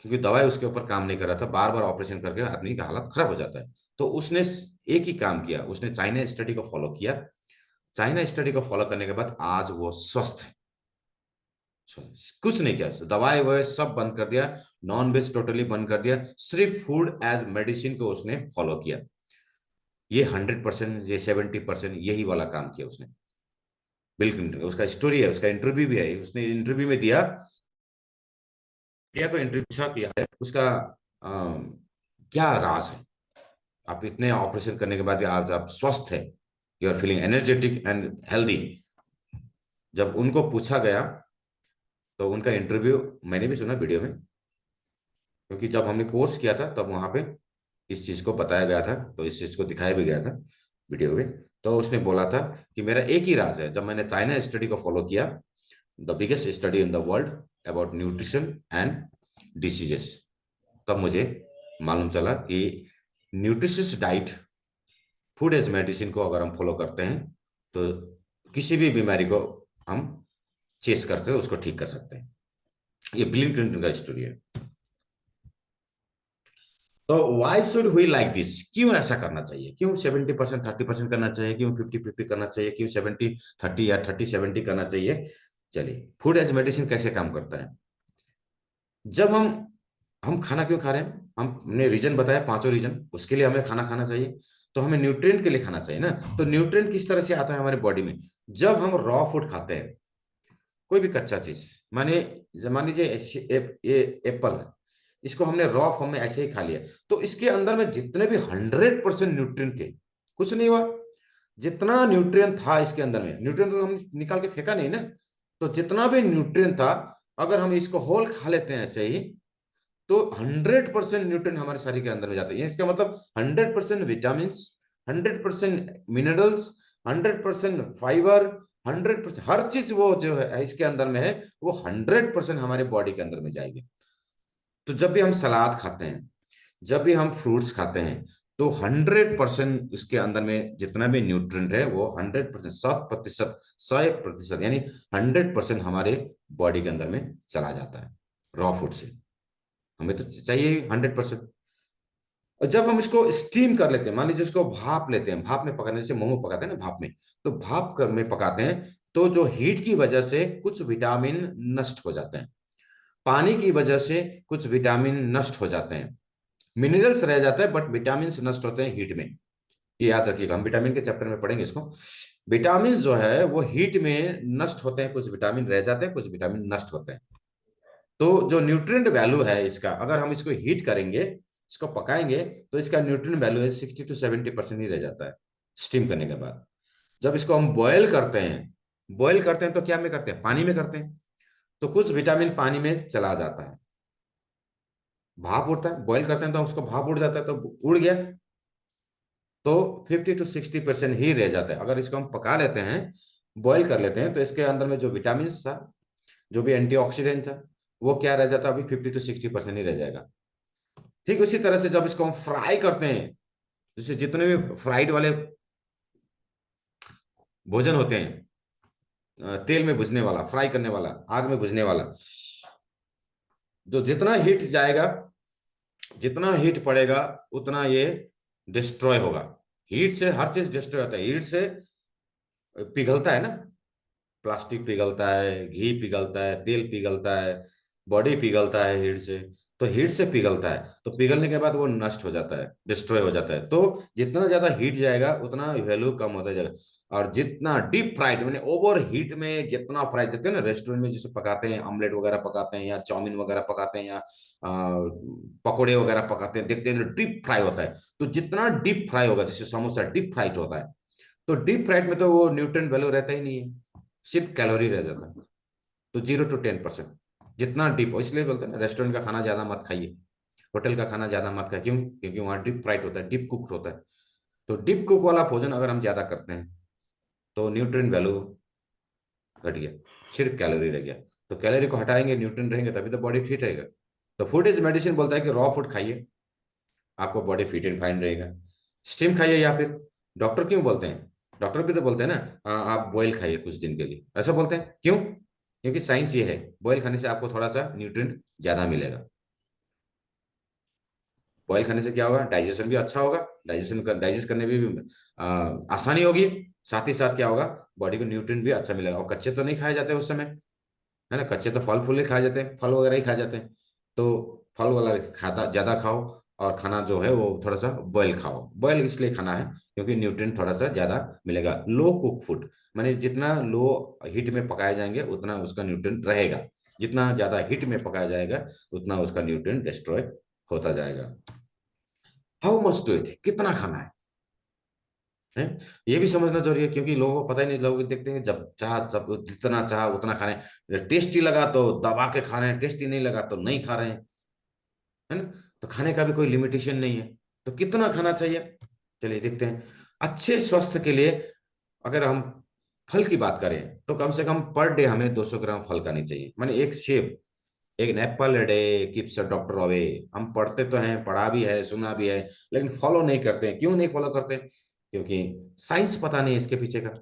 क्योंकि दवाई उसके ऊपर काम नहीं कर रहा था, बार बार ऑपरेशन करके आदमी का हालत खराब हो जाता है। तो उसने एक ही काम किया, उसने चाइना स्टडी को फॉलो किया। चाइना स्टडी को फॉलो करने के बाद आज वो स्वस्थ है, कुछ नहीं किया, दवाई वह सब बंद कर दिया, नॉन वेज टोटली बंद कर दिया, सिर्फ फूड एज मेडिसिन को उसने फॉलो किया। ये 100%, ये 70% यही वाला काम किया उसने, बिल क्लिंटन। उसका स्टोरी है, उसका इंटरव्यू भी है, उसने इंटरव्यू में दिया, इंडिया को इंटरव्यू पूछा किया है उसका क्या राज है, आप इतने ऑपरेशन करने के बाद भी आप स्वस्थ है, you are feeling energetic and healthy. जब उनको पूछा गया तो उनका इंटरव्यू मैंने भी सुना वीडियो में, क्योंकि जब हमने कोर्स किया था तब वहां पे इस चीज को बताया गया था, तो इस चीज को दिखाया भी गया था वीडियो में। तो उसने बोला था कि मेरा एक ही राज है, जब मैंने चाइना स्टडी को फॉलो किया, the biggest study in the world, about nutrition and diseases. तब मुझे मालूम चला कि nutritious diet, food as medicine को अगर हम फॉलो करते हैं तो किसी भी बीमारी को हम चेस करते हैं, उसको ठीक कर सकते हैं। ये बिल क्लिंटन का स्टोरी है। तो why should we like this, क्यों ऐसा करना चाहिए, क्यों 70% 30% करना चाहिए, क्यों 50-50 करना चाहिए, क्यों 70-30 या 30-70 करना चाहिए। चलिए, फूड एज मेडिसिन कैसे काम करता है। जब हम खाना क्यों खा रहे हैं, हमने रीजन बताया, पांचों रीजन, उसके लिए हमें खाना खाना चाहिए। तो हमें न्यूट्रिएंट के लिए खाना चाहिए ना। तो न्यूट्रिएंट किस तरह से आता है हमारे बॉडी में, जब हम रॉ फूड खाते हैं, कोई भी कच्चा चीज, माने मान लीजिए ये एप्पल है, इसको हमने रॉ फॉर्म में ऐसे ही खा लिया, तो इसके अंदर में जितने भी 100% न्यूट्रिएंट थे, कुछ नहीं हुआ। जितना न्यूट्रिएंट था इसके अंदर में, न्यूट्रिएंट तो हम निकाल के फेंका नहीं ना, तो जितना भी न्यूट्रिएंट था, अगर हम इसको होल खा लेते हैं ऐसे ही, तो 100% न्यूट्रिएंट हमारे शरीर के अंदर में जाते हैं। इसका मतलब 100% विटामिन, 100% मिनरल्स, 100% फाइबर, 100% हर चीज वो जो है इसके अंदर में है, वो 100% हमारे बॉडी के अंदर में जाएगी। तो जब भी हम सलाद खाते हैं, जब भी हम फ्रूट्स खाते हैं, तो 100% उसके अंदर में जितना भी न्यूट्रिएंट है वो 100%, 100%, 100% यानी 100% हमारे बॉडी के अंदर में चला जाता है रॉ फूड से। हमें तो चाहिए 100%। और जब हम इसको स्टीम कर लेते हैं, मान लीजिए इसको भाप लेते हैं, भाप में पकाने, जैसे मोमो पकाते हैं ना भाप में, तो भाप कर में पकाते हैं, तो जो हीट की वजह से कुछ विटामिन नष्ट हो जाते हैं, पानी की वजह से कुछ विटामिन नष्ट हो जाते हैं, मिनरल्स रह जाता है बट विटामिन नष्ट होते हैं हीट में। ये याद रखिएगा, हम विटामिन के चैप्टर में पढ़ेंगे इसको। विटामिन जो है वो हीट में नष्ट होते हैं, कुछ विटामिन रह जाते हैं, कुछ विटामिन नष्ट होते हैं। तो जो न्यूट्रिएंट वैल्यू है इसका, अगर हम इसको हीट करेंगे, इसको पकाएंगे, तो इसका न्यूट्रिएंट वैल्यू है 60-70% ही रह जाता है स्टीम करने के बाद। जब इसको हम बॉयल करते हैं, बॉयल करते हैं तो क्या में करते हैं, पानी में करते हैं, तो कुछ विटामिन पानी में चला जाता है, भाप उड़ता है, बॉयल करते हैं तो उसको भाप उड़ जाता है, तो उड़ गया, तो 50-60% ही रह जाता है। अगर इसको हम पका लेते हैं, बॉयल कर लेते हैं, तो इसके अंदर में जो विटामिन था, जो भी एंटीऑक्सीडेंट था, वो क्या रह जाता है, अभी 50-60% ही रह जाएगा। ठीक उसी तरह से जब इसको हम फ्राई करते हैं, जैसे जितने भी फ्राइड वाले भोजन होते हैं, तेल में भुजने वाला, फ्राई करने वाला, आग में भुजने वाला, जो जितना हीट जाएगा, जितना हीट पड़ेगा, उतना ये डिस्ट्रॉय होगा। हीट से हर चीज डिस्ट्रॉय होता है, हीट से पिघलता है ना, प्लास्टिक पिघलता है, घी पिघलता है, तेल पिघलता है, बॉडी पिघलता है हीट से। तो हीट से पिघलता है, तो पिघलने के बाद वो नष्ट हो जाता है, डिस्ट्रॉय हो जाता है। तो जितना ज्यादा हीट जाएगा उतना वैल्यू कम होता जाएगा। और जितना डीप फ्राइड, मैंने ओवर हीट में जितना फ्राई करते हैं ना, रेस्टोरेंट में जैसे पकाते हैं, ऑमलेट वगैरह पकाते हैं, या चाउमीन वगैरह पकाते हैं, या पकोड़े वगैरह पकाते हैं, देखते हैं डीप फ्राई होता है। तो जितना डीप फ्राई होगा, जैसे समोसा डीप फ्राइड होता है, तो डीप फ्राइड में तो वो न्यूट्रिएंट वैल्यू रहता ही नहीं है, सिर्फ कैलोरी रह जाता है। तो 0 to 10%, जितना डीप, इसलिए बोलते हैं ना रेस्टोरेंट का खाना ज्यादा मत खाइए, होटल का खाना ज्यादा मत खाइए। क्यों? क्योंकि वहाँ डीप फ्राइड होता है, डीप कुक्ड होता है। तो डीप कुक वाला भोजन अगर हम ज्यादा करते हैं, तो न्यूट्रिएंट वैल्यू घट गया, सिर्फ कैलोरी रह गया। तो कैलोरी को हटाएंगे, न्यूट्रिएंट रहेंगे, तभी तो बॉडी फिट रहेगा। तो फूड इज मेडिसिन बोलता है कि रॉ फूड खाइए, आपको बॉडी फिट एंड फाइन रहेगा। स्टीम खाइए, या फिर डॉक्टर क्यों बोलते हैं, डॉक्टर भी तो बोलते हैं ना, आप बॉयल खाइए कुछ दिन के लिए, ऐसा बोलते हैं क्यों? क्योंकि साइंस ये है, बॉयल खाने से आपको थोड़ा सा न्यूट्रिएंट ज्यादा मिलेगा। बॉयल खाने से क्या होगा, डाइजेशन भी अच्छा होगा, डाइजेस्ट करने में भी आसानी होगी। साथ ही साथ क्या होगा, बॉडी को न्यूट्रिएंट भी अच्छा मिलेगा। और कच्चे तो नहीं खाए जाते उस समय, है ना, कच्चे तो फल फूल ही खाए जाते हैं, फल वगैरह ही खाए जाते हैं। तो फल वाला खाता ज्यादा खाओ, और खाना जो है वो थोड़ा सा बॉयल खाओ। बॉयल इसलिए खाना है क्योंकि न्यूट्रिएंट थोड़ा सा ज्यादा मिलेगा। लो कुक फूड, माने जितना लो हीट में पकाए जाएंगे उतना उसका न्यूट्रिएंट रहेगा, जितना ज्यादा हीट में पकाया जाएगा उतना उसका न्यूट्रिएंट डिस्ट्रॉय होता जाएगा। हाउ मच टू इट, कितना खाना है ये भी समझना जरूरी है, क्योंकि लोगों को पता ही नहीं। लोग देखते हैं जब चाह तब जितना चाह उतना खा रहे हैं, टेस्टी लगा तो दबा के खा रहे हैं, टेस्टी नहीं लगा तो नहीं खा रहे हैं, है ना। तो खाने का भी कोई लिमिटेशन नहीं है। तो कितना खाना चाहिए, चलिए देखते हैं। अच्छे स्वास्थ्य के लिए अगर हम फल की बात करें, तो कम से कम पर डे हमें 200 ग्राम फल खानी चाहिए। माने एक सेब, एक Apple a day keeps a doctor away. हम पढ़ते तो हैं, पढ़ा भी है, सुना भी है, लेकिन फॉलो नहीं करते हैं। क्यों नहीं फॉलो करते? क्योंकि साइंस पता नहीं है इसके पीछे का,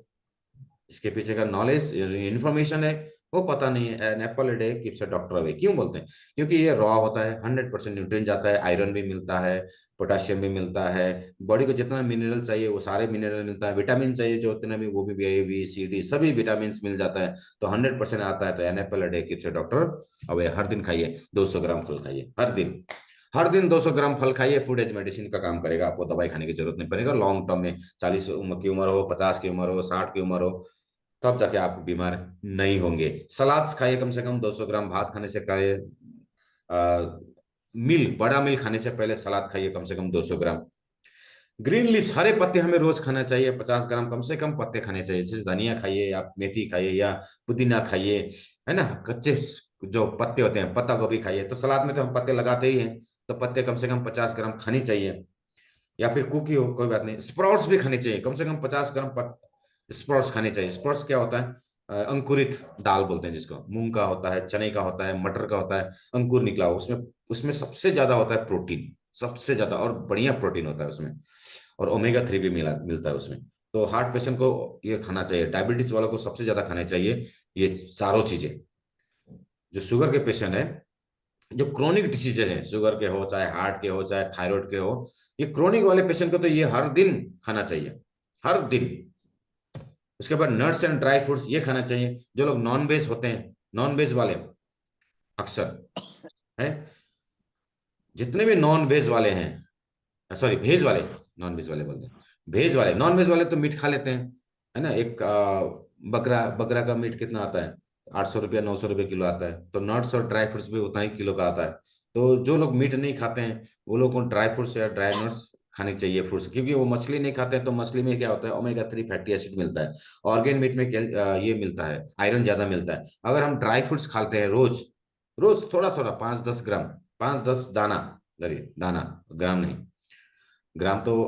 इसके पीछे का नॉलेज इंफॉर्मेशन है वो पता नहीं है। An apple a day keeps a doctor away क्यों बोलते हैं? क्योंकि ये रॉ होता है, 100% न्यूट्रिएंट जाता है, आयरन भी मिलता है, पोटाशियम भी मिलता है, बॉडी को जितना मिनरल चाहिए वो सारे मिनरल मिलता है, विटामिन चाहिए जो उतना भी वो भी, ए बी सी डी सभी विटामिन मिल जाता है। तो 100% आता है। तो an apple a day keeps a doctor away. हर दिन खाइए, 200 ग्राम फल खाइए हर दिन। हर दिन 200 ग्राम फल खाइए। फूड एज मेडिसिन का काम करेगा, आपको दवाई खाने की जरूरत नहीं पड़ेगा लॉन्ग टर्म में। 40 की उम्र हो, 50 की उम्र हो, 60 की उम्र हो, तब जाके आप बीमार नहीं होंगे। सलाद खाइए, कम से कम 200 ग्राम। भात खाने से खाइए, मिल बड़ा मिल खाने से पहले सलाद खाइए कम से कम 200 ग्राम। ग्रीन लीव्स हरे पत्ते हमें रोज खाना चाहिए, 50 ग्राम कम से कम पत्ते खाने चाहिए। जैसे धनिया खाइए, आप मेथी खाइए या पुदीना खाइए, है ना। कच्चे जो पत्ते होते हैं, पत्ता गोभी खाइए। तो सलाद में तो हम पत्ते लगाते ही हैं, तो पत्ते कम से कम 50 ग्राम खानी चाहिए। या फिर कुकी हो, कोई बात नहीं। स्प्राउट्स भी खाने चाहिए, कम से कम 50 ग्राम स्प्राउट्स खाने चाहिए। स्प्राउट्स क्या होता है? अंकुरित दाल बोलते हैं जिसको। मूंग का होता है, चने का होता है, मटर का होता है, अंकुर निकला हो उसमें। उसमें सबसे ज्यादा होता है प्रोटीन, सबसे ज्यादा और बढ़िया प्रोटीन होता है उसमें। और ओमेगा 3 भी मिलता है उसमें। तो हार्ट पेशेंट को ये खाना चाहिए, डायबिटीज वालों को सबसे ज्यादा खाने चाहिए ये चारों चीजें। जो शुगर के पेशेंट है, जो क्रोनिक डिसीजेज हैं, शुगर के हो, चाहे हार्ट के हो, चाहे थायराइड के हो, ये क्रोनिक वाले पेशेंट को तो ये हर दिन खाना चाहिए, हर दिन। उसके बाद नट्स एंड ड्राई फ्रूट्स ये खाना चाहिए। जो लोग नॉन वेज होते हैं, नॉन वेज वाले अक्सर है, जितने भी नॉन वेज वाले हैं, सॉरी भेज वाले, नॉन वेज वाले बोलते हैं, भेज वाले। नॉन वेज वाले तो मीट खा लेते हैं, है ना। एक बकरा बकरा का मीट कितना आता है? 800 रुपया 900 रुपये किलो आता है। तो नट्स और ड्राई फ्रूट्स भी उतना ही किलो का आता है। तो जो लोग मीट नहीं खाते हैं वो लोग को ड्राई फ्रूट्स या ड्राई नट्स खानी चाहिए, फ्रूट्स। क्योंकि वो मछली नहीं खाते हैं, तो मछली में क्या होता है? ओमेगा 3 फैटी एसिड मिलता है। ऑर्गेन मीट में ये मिलता है, आयरन ज्यादा मिलता है। अगर हम ड्राई फ्रूट्स खाते हैं रोज, रोज थोड़ा थोड़ा 5-10 ग्राम, 5-10 दाना, दाना, ग्राम नहीं, ग्राम तो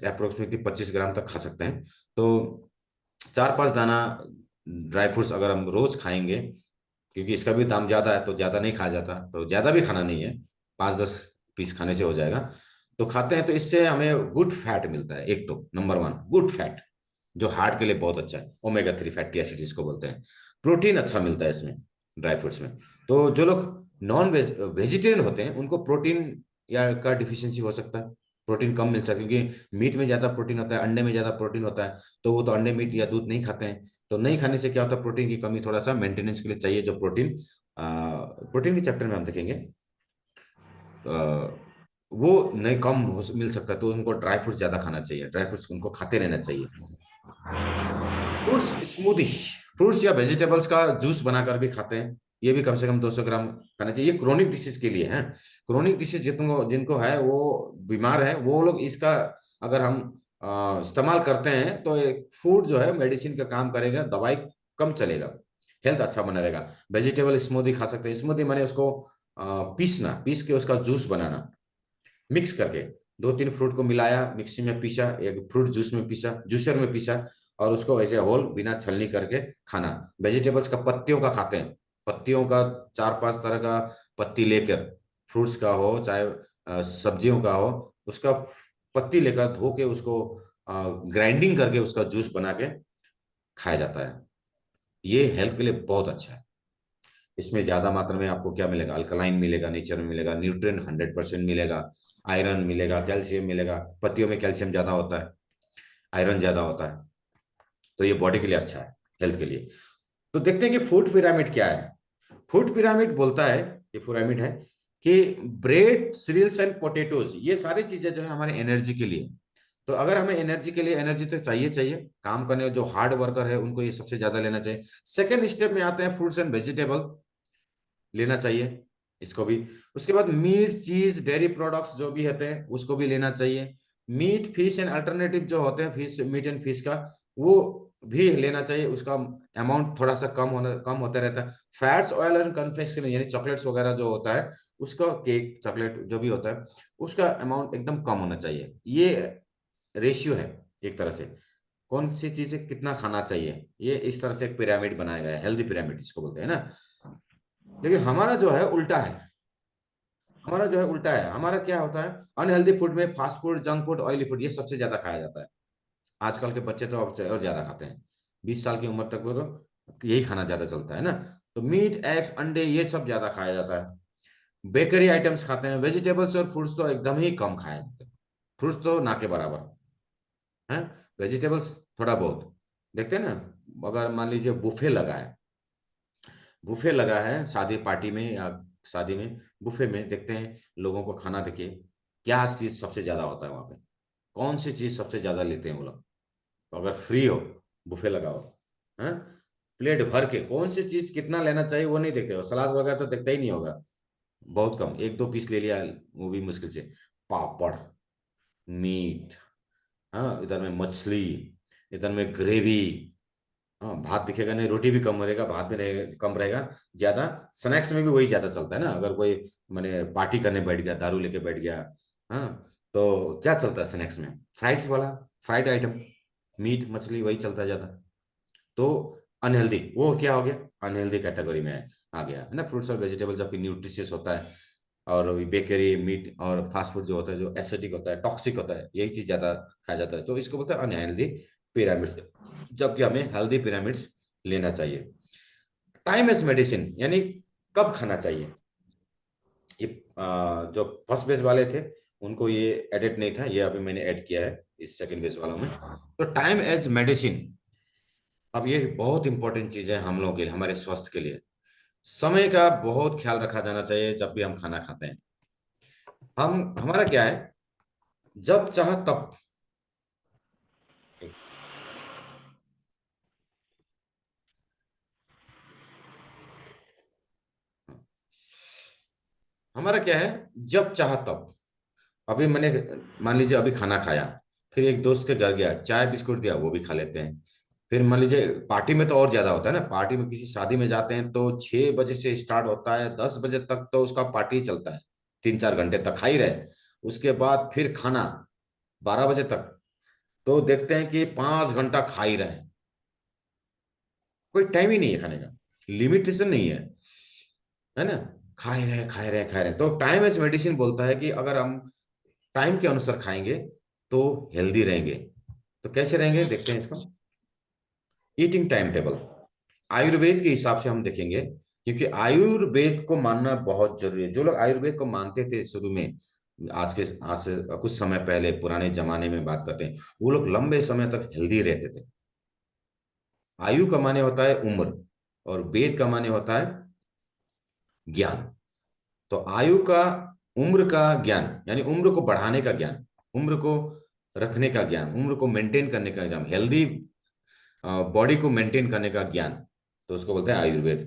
अप्रोक्सीमेटली 25 ग्राम तक खा सकते हैं। तो 4-5 दाना ड्राई फ्रूट्स अगर हम रोज खाएंगे, क्योंकि इसका भी दाम ज्यादा है तो ज्यादा नहीं खाया जाता, तो ज्यादा भी खाना नहीं है, 5-10 पीस खाने से हो जाएगा। तो खाते हैं तो इससे हमें गुड फैट मिलता है। एक तो नंबर 1 गुड फैट, जो हार्ट के लिए बहुत अच्छा है, ओमेगा 3 फैटी एसिड जिसको बोलते हैं। प्रोटीन अच्छा मिलता है इसमें, ड्राई फ्रूट्स में। तो जो लोग नॉन वेजिटेरियन होते हैं उनको प्रोटीन या का डिफिशियंसी हो सकता है, प्रोटीन कम मिल सकता है। क्योंकि मीट में ज्यादा प्रोटीन होता है, अंडे में ज्यादा प्रोटीन होता है, तो वो तो अंडे मीट या दूध नहीं खाते हैं। तो नहीं खाने से क्या होता है? प्रोटीन की कमी थोड़ा सा मेंटेनेंस के लिए चाहिए। जो प्रोटीन, प्रोटीन के चैप्टर में हम देखेंगे, वो नहीं कम मिल सकता है। तो उनको ड्राई फ्रूट्स ज्यादा खाना चाहिए, ड्राई फ्रूट्स उनको खाते रहना चाहिए। फ्रूट्स स्मूदी, फ्रूट्स या वेजिटेबल्स का जूस बनाकर भी खाते हैं, ये भी कम से कम 200 ग्राम खाना चाहिए। ये क्रोनिक डिसीज के लिए है। क्रोनिक डिसीज जिनको जिनको है, वो बीमार है, वो लोग इसका अगर हम इस्तेमाल करते हैं तो एक फूड जो है मेडिसिन का काम करेगा, दवाई कम चलेगा, हेल्थ अच्छा बना रहेगा। वेजिटेबल स्मूदी खा सकते हैं। स्मूदी माने उसको पीसना, पीस के उसका जूस बनाना, मिक्स करके 2-3 फ्रूट को मिलाया, मिक्सी में पीसा, एक फ्रूट जूस में पीसा, जूसर में पीसा, और उसको वैसे होल बिना छलनी करके खाना। वेजिटेबल्स का पत्तियों का खाते हैं, पत्तियों का 4-5 तरह का पत्ती लेकर, फ्रूट्स का हो चाहे सब्जियों का हो, उसका पत्ती लेकर धो के उसको ग्राइंडिंग करके उसका जूस बना के खाया जाता है। ये हेल्थ के लिए बहुत अच्छा है। इसमें ज्यादा मात्रा में आपको क्या मिलेगा? अल्कलाइन मिलेगा, नेचर में मिलेगा, न्यूट्रिएंट 100% मिलेगा, आयरन मिलेगा, कैल्शियम मिलेगा। पत्तियों में कैल्शियम ज्यादा होता है, आयरन ज्यादा होता है, तो ये बॉडी के लिए अच्छा है, हेल्थ के लिए। तो देखते हैं कि फूड पिरामिड क्या है। फूड पिरामिड बोलता है, ये पिरामिड है कि ब्रेड, सीरियल्स एंड पोटेटोज, ये सारी चीजें जो है हमारे एनर्जी के लिए। तो अगर हमें एनर्जी के लिए, एनर्जी तो चाहिए चाहिए, काम करने जो हार्ड वर्कर है उनको ये सबसे ज्यादा लेना चाहिए। सेकेंड स्टेप में आते हैं फ्रूट्स एंड वेजिटेबल, लेना चाहिए इसको भी। उसके बाद मीट, चीज, डेयरी प्रोडक्ट्स जो भी होते हैं उसको भी लेना चाहिए। मीट, फिश एंड अल्टरनेटिव जो होते हैं, फिश, मीट एंड फिश का, वो भी लेना चाहिए। उसका अमाउंट थोड़ा सा कम होता रहता है। फैट्स, ऑयल एंड कन्फेक्शनरी यानी चॉकलेट्स वगैरह जो होता है उसका, केक, चॉकलेट जो भी होता है, उसका अमाउंट एकदम कम होना चाहिए। ये रेशियो है एक तरह से, कौन सी चीजें कितना खाना चाहिए, ये इस तरह से एक पिरामिड बनाया गया है, हेल्दी पिरामिड इसको बोलते हैं ना। लेकिन हमारा जो है उल्टा है, हमारा जो है उल्टा है। हमारा क्या होता है, अनहेल्दी फूड में fast food, junk food, oily food, ये सबसे ज्यादा खाया जाता है। आजकल के बच्चे तो अब और ज्यादा खाते हैं, 20 साल की उम्र तक वो तो यही खाना ज्यादा चलता है ना। तो मीट, एग्स, अंडे, ये सब ज्यादा खाया जाता है। बेकरी आइटम्स खाते हैं। वेजिटेबल्स और फ्रूट्स तो एकदम ही कम खाया जाता है। फ्रूट्स तो ना के बराबर है। वेजिटेबल्स थोड़ा बहुत देखते हैं ना। अगर मान लीजिए बुफे लगा है, बुफे लगा है शादी पार्टी में या शादी में, बुफे में देखते हैं लोगों को खाना, देखिए क्या चीज सबसे ज्यादा होता है वहां पे, कौन सी चीज सबसे ज्यादा लेते हैं वो लोग। तो अगर फ्री हो, बुफे लगाओ, हैं, प्लेट भर के, कौन सी चीज कितना लेना चाहिए वो नहीं देखते हो। सलाद वगैरह तो देखता ही नहीं होगा, बहुत कम, एक दो पीस ले लिया, वो भी मुश्किल से। पापड़, मीट, हाँ, इधर में मछली, इधर में ग्रेवी, हाँ, भात दिखेगा नहीं, रोटी भी कम रहेगा, भात भी रहेगा, कम रहेगा। ज्यादा स्नैक्स में भी वही ज्यादा चलता है ना। अगर कोई मैंने पार्टी करने बैठ गया, दारू लेके बैठ गया, हाँ, तो क्या चलता है स्नैक्स में, फ्राइड्स वाला, फ्राइड आइटम, मीट मछली वही चलता है ज्यादा। तो अनहेल्दी वो क्या हो गया, अनहेल्दी कैटेगरी में आ गया है ना। फ्रूट्स और वेजिटेबल जबकि न्यूट्रिशियस होता है, और बेकरी, मीट और फास्ट फूड जो होता है, जो एसिडिक होता है, टॉक्सिक होता है, यही चीज ज्यादा खाया जाता है। तो इसको बोलते हैं अनहेल्दी पिरामिड्स, जबकि हमें हेल्दी पिरामिड्स लेना चाहिए। टाइम एज मेडिसिन, यानी कब खाना चाहिए। ये जो फर्स्ट बेस वाले थे उनको ये एडिट नहीं था, ये अभी मैंने ऐड किया है इस सेकंड बेस वालों में। तो टाइम एज मेडिसिन, अब ये बहुत इंपॉर्टेंट चीज है हम लोगों के लिए, हमारे स्वास्थ्य के लिए। समय का बहुत ख्याल रखा जाना चाहिए जब भी हम खाना खाते हैं। हम हमारा क्या है, जब चाह तब। हमारा क्या है, जब चाह तब। अभी मैंने, मान लीजिए अभी खाना खाया, फिर एक दोस्त के घर गया, चाय बिस्कुट दिया, वो भी खा लेते हैं। फिर मान लीजिए पार्टी में तो और ज्यादा होता है ना, पार्टी में किसी शादी में जाते हैं तो 6 बजे से स्टार्ट होता है, 10 बजे तक तो उसका पार्टी चलता है, 3-4 घंटे तक खा ही रहे। उसके बाद फिर खाना 12 बजे तक, तो देखते हैं कि 5 घंटा खा ही रहे हैं। कोई टाइम ही नहीं है खाने का, लिमिटेशन नहीं है ना। खाए रहे खाए रहे खाए रहे। तो टाइम एज मेडिसिन बोलता है कि अगर हम टाइम के अनुसार खाएंगे तो हेल्दी रहेंगे। तो कैसे रहेंगे, देखते हैं इसको। ईटिंग टाइम टेबल, आयुर्वेद के हिसाब से हम देखेंगे, क्योंकि आयुर्वेद को मानना बहुत जरूरी है। जो लोग आयुर्वेद को मानते थे शुरू में, आज से कुछ समय पहले, पुराने जमाने में बात करते हैं, वो लोग लंबे समय तक हेल्दी रहते थे। आयु का माने होता है उम्र, और वेद का माने होता है ज्ञान। तो आयु का, उम्र का ज्ञान, यानी उम्र को बढ़ाने का ज्ञान, उम्र को रखने का ज्ञान, उम्र को मेंटेन करने का ज्ञान, हेल्दी बॉडी को मेंटेन करने का ज्ञान, तो उसको बोलते हैं आयुर्वेद।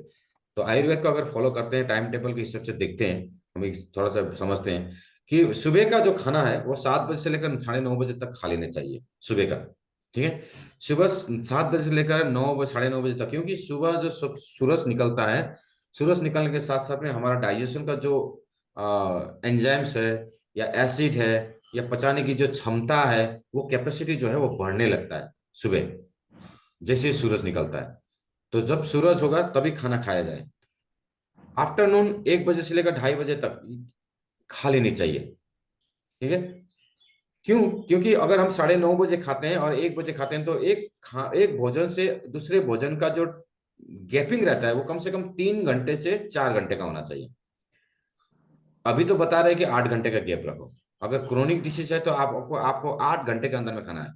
तो आयुर्वेद को अगर फॉलो करते हैं, टाइम टेबल के हिसाब से देखते हैं, हम एक थोड़ा सा समझते हैं कि सुबह का जो खाना है वो 7 बजे से लेकर 9:30 बजे तक खा लेना चाहिए, सुबह का। ठीक है, सुबह 7 बजे से लेकर 9 बजे, 9:30 बजे तक, क्योंकि सुबह जो सूरज निकलता है, सूरज निकलने के साथ साथ में हमारा डाइजेशन का जो एंजाइम्स है, या एसिड है, या पचाने की जो क्षमता है, वो कैपेसिटी जो है वो बढ़ने लगता है सुबह, जैसे ही सूरज निकलता है। तो जब सूरज होगा तभी खाना खाया जाए। आफ्टरनून 1 बजे से लेकर 2:30 बजे तक खा लेनी चाहिए। ठीक है, क्यों, क्योंकि अगर हम 9:30 बजे खाते हैं और 1 बजे खाते हैं, तो एक भोजन से दूसरे भोजन का जो गैपिंग रहता है वो कम से कम 3 घंटे से 4 घंटे का होना चाहिए। अभी तो बता रहे हैं कि 8 घंटे का गैप रखो। अगर क्रोनिक डिसीज है तो आपको आपको 8 घंटे के अंदर में खाना है।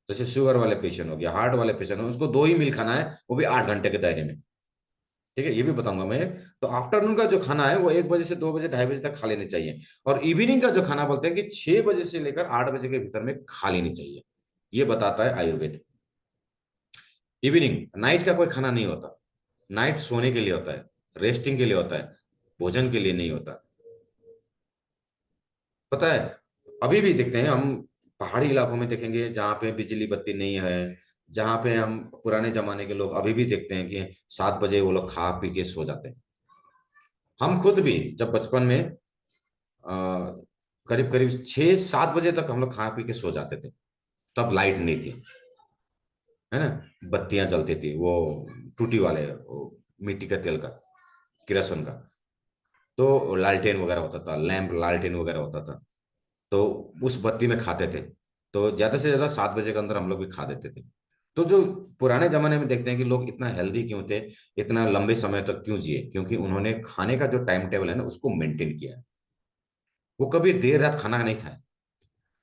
जैसे शुगर वाले पेशेंट हो गया, हार्ट वाले पेशेंट हो, उसको 2 ही मील खाना है, वो भी 8 घंटे के दायरे में। ठीक है, ये भी बताऊंगा मैं। तो आफ्टरनून का जो खाना है वो 1 बजे से 2 बजे, 2:30 बजे तक खा लेने चाहिए। और इवनिंग का जो खाना बोलते हैं कि 6 बजे से लेकर 8 बजे के भीतर में खा लेनी चाहिए, ये बताता है आयुर्वेद। इवनिंग, नाइट का कोई खाना नहीं होता। नाइट सोने के लिए होता है, रेस्टिंग के लिए होता है, भोजन के लिए नहीं होता। पता है, अभी भी देखते हैं हम, पहाड़ी इलाकों में देखेंगे जहाँ पे बिजली बत्ती नहीं है, जहाँ पे हम पुराने जमाने के लोग अभी भी देखते हैं कि 7 बजे वो लोग खा पी के सो जाते हैं। हम खुद भी जब बचपन में करीब करीब 6-7 बजे तक हम लोग खा पी के सो जाते थे। तब लाइट नहीं थी, है ना, बत्तियां जलती थी, वो टूटी वाले, वो मिट्टी का तेल का। किरोसिन का। तो लालटेन वगैरह होता था, लैंप लालटेन वगैरह होता था, तो उस बत्ती में खाते थे। तो ज्यादा से ज्यादा 7 बजे के अंदर हम लोग भी खा देते थे। तो जो पुराने जमाने में देखते हैं कि लोग इतना हेल्दी क्यों थे, इतना लंबे समय तक क्यों जिए, क्योंकि उन्होंने खाने का जो टाइम टेबल है ना उसको मेंटेन किया है। वो कभी देर रात खाना नहीं खाए।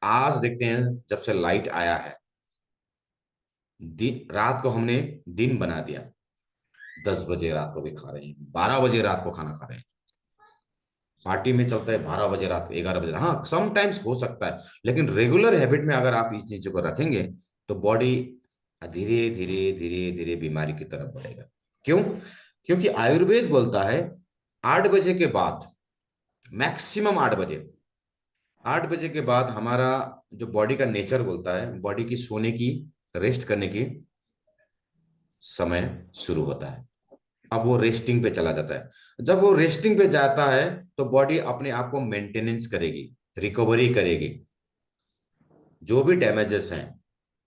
आज देखते हैं जब से लाइट आया है, दिन रात को हमने दिन बना दिया। 10 बजे रात को भी खा रहे हैं, 12 बजे रात को खाना खा रहे हैं। पार्टी में चलता है 12 बजे रात को, 11 बजे, हाँ समटाइम्स हो सकता है, लेकिन रेगुलर हैबिट में अगर आप इस चीजों को रखेंगे तो बॉडी धीरे धीरे धीरे धीरे बीमारी की तरफ बढ़ेगा। क्यों? क्योंकि आयुर्वेद बोलता है 8 बजे के बाद, मैक्सिमम 8 बजे, 8 बजे के बाद हमारा जो बॉडी का नेचर बोलता है, बॉडी की सोने की, रेस्ट करने की समय शुरू होता है। अब वो रेस्टिंग पे चला जाता है। जब वो रेस्टिंग पे जाता है तो बॉडी अपने आप को मेंटेनेंस करेगी, रिकवरी करेगी। जो भी डैमेजेस हैं,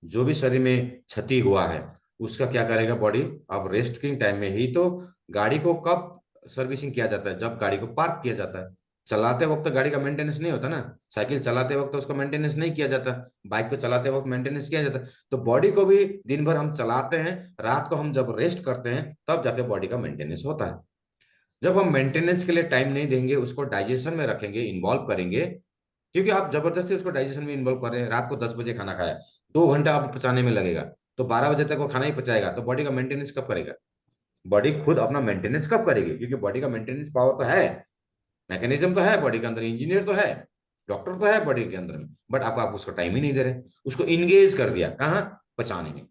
जो भी शरीर में क्षति हुआ है, उसका क्या करेगा बॉडी? अब रेस्ट के टाइम में ही तो गाड़ी को कब सर्विसिंग किया जाता है? जब गाड़ी को पार्क किया जाता है। चलाते वक्त तो गाड़ी का मेंटेनेंस नहीं होता ना। साइकिल चलाते वक्त तो उसका मेंटेनेंस नहीं किया जाता, बाइक को चलाते वक्त मेंटेनेंस किया जाता है। तो बॉडी को भी दिन भर हम चलाते हैं, रात को हम जब रेस्ट करते हैं तब जाके बॉडी का मेंटेनेंस होता है। जब हम मेंटेनेंस के लिए टाइम नहीं देंगे, उसको डाइजेशन में रखेंगे, इन्वॉल्व करेंगे, क्योंकि आप जबरदस्ती उसको डाइजेशन में इन्वॉल्व कर रहे हैं। रात को 10 बजे खाना खाया, 2 घंटा आपको पचाने में लगेगा, तो 12 बजे तक वो खाना ही पचाएगा, तो बॉडी का मेंटेनेंस कब करेगा? बॉडी खुद अपना मेंटेनेंस कब करेगी? क्योंकि बॉडी का मेंटेनेंस पावर तो है, मैकेनिज्म तो है बॉडी के अंदर, इंजीनियर तो है, डॉक्टर तो है बॉडी के अंदर में, बट आप उसको टाइम ही नहीं दे रहे। उसको इंगेज कर दिया कहाँ? पचाने में।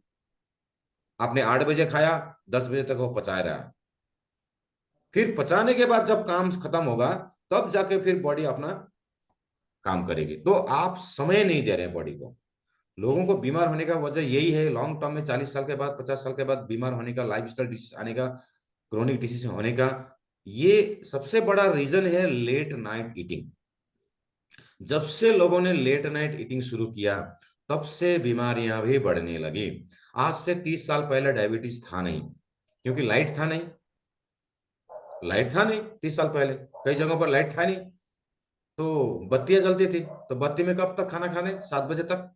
आपने 8 बजे खाया, 10 बजे तक वो पचा रहा है। फिर पचाने के बाद जब काम खत्म होगा, तब जाके फिर बॉडी अपना काम करेगी। तो आप समय नहीं दे रहे हैं बॉडी को। लोगों को बीमार होने का वजह यही है, लॉन्ग टर्म में 40 साल के बाद, 50 साल के बाद बीमार होने का, लाइफस्टाइल डिसीज आने का, क्रोनिक डिसीज होने का, ये सबसे बड़ा रीजन है लेट नाइट ईटिंग। जब से लोगों ने लेट नाइट ईटिंग शुरू किया, तब से बीमारियां भी बढ़ने लगी। आज से 30 साल पहले डायबिटीज था नहीं, क्योंकि लाइट था नहीं। लाइट था नहीं 30 साल पहले, कई जगहों पर लाइट था नहीं, तो बत्तियां जलती थी। तो बत्ती में कब तक खाना खाने? 7 बजे तक,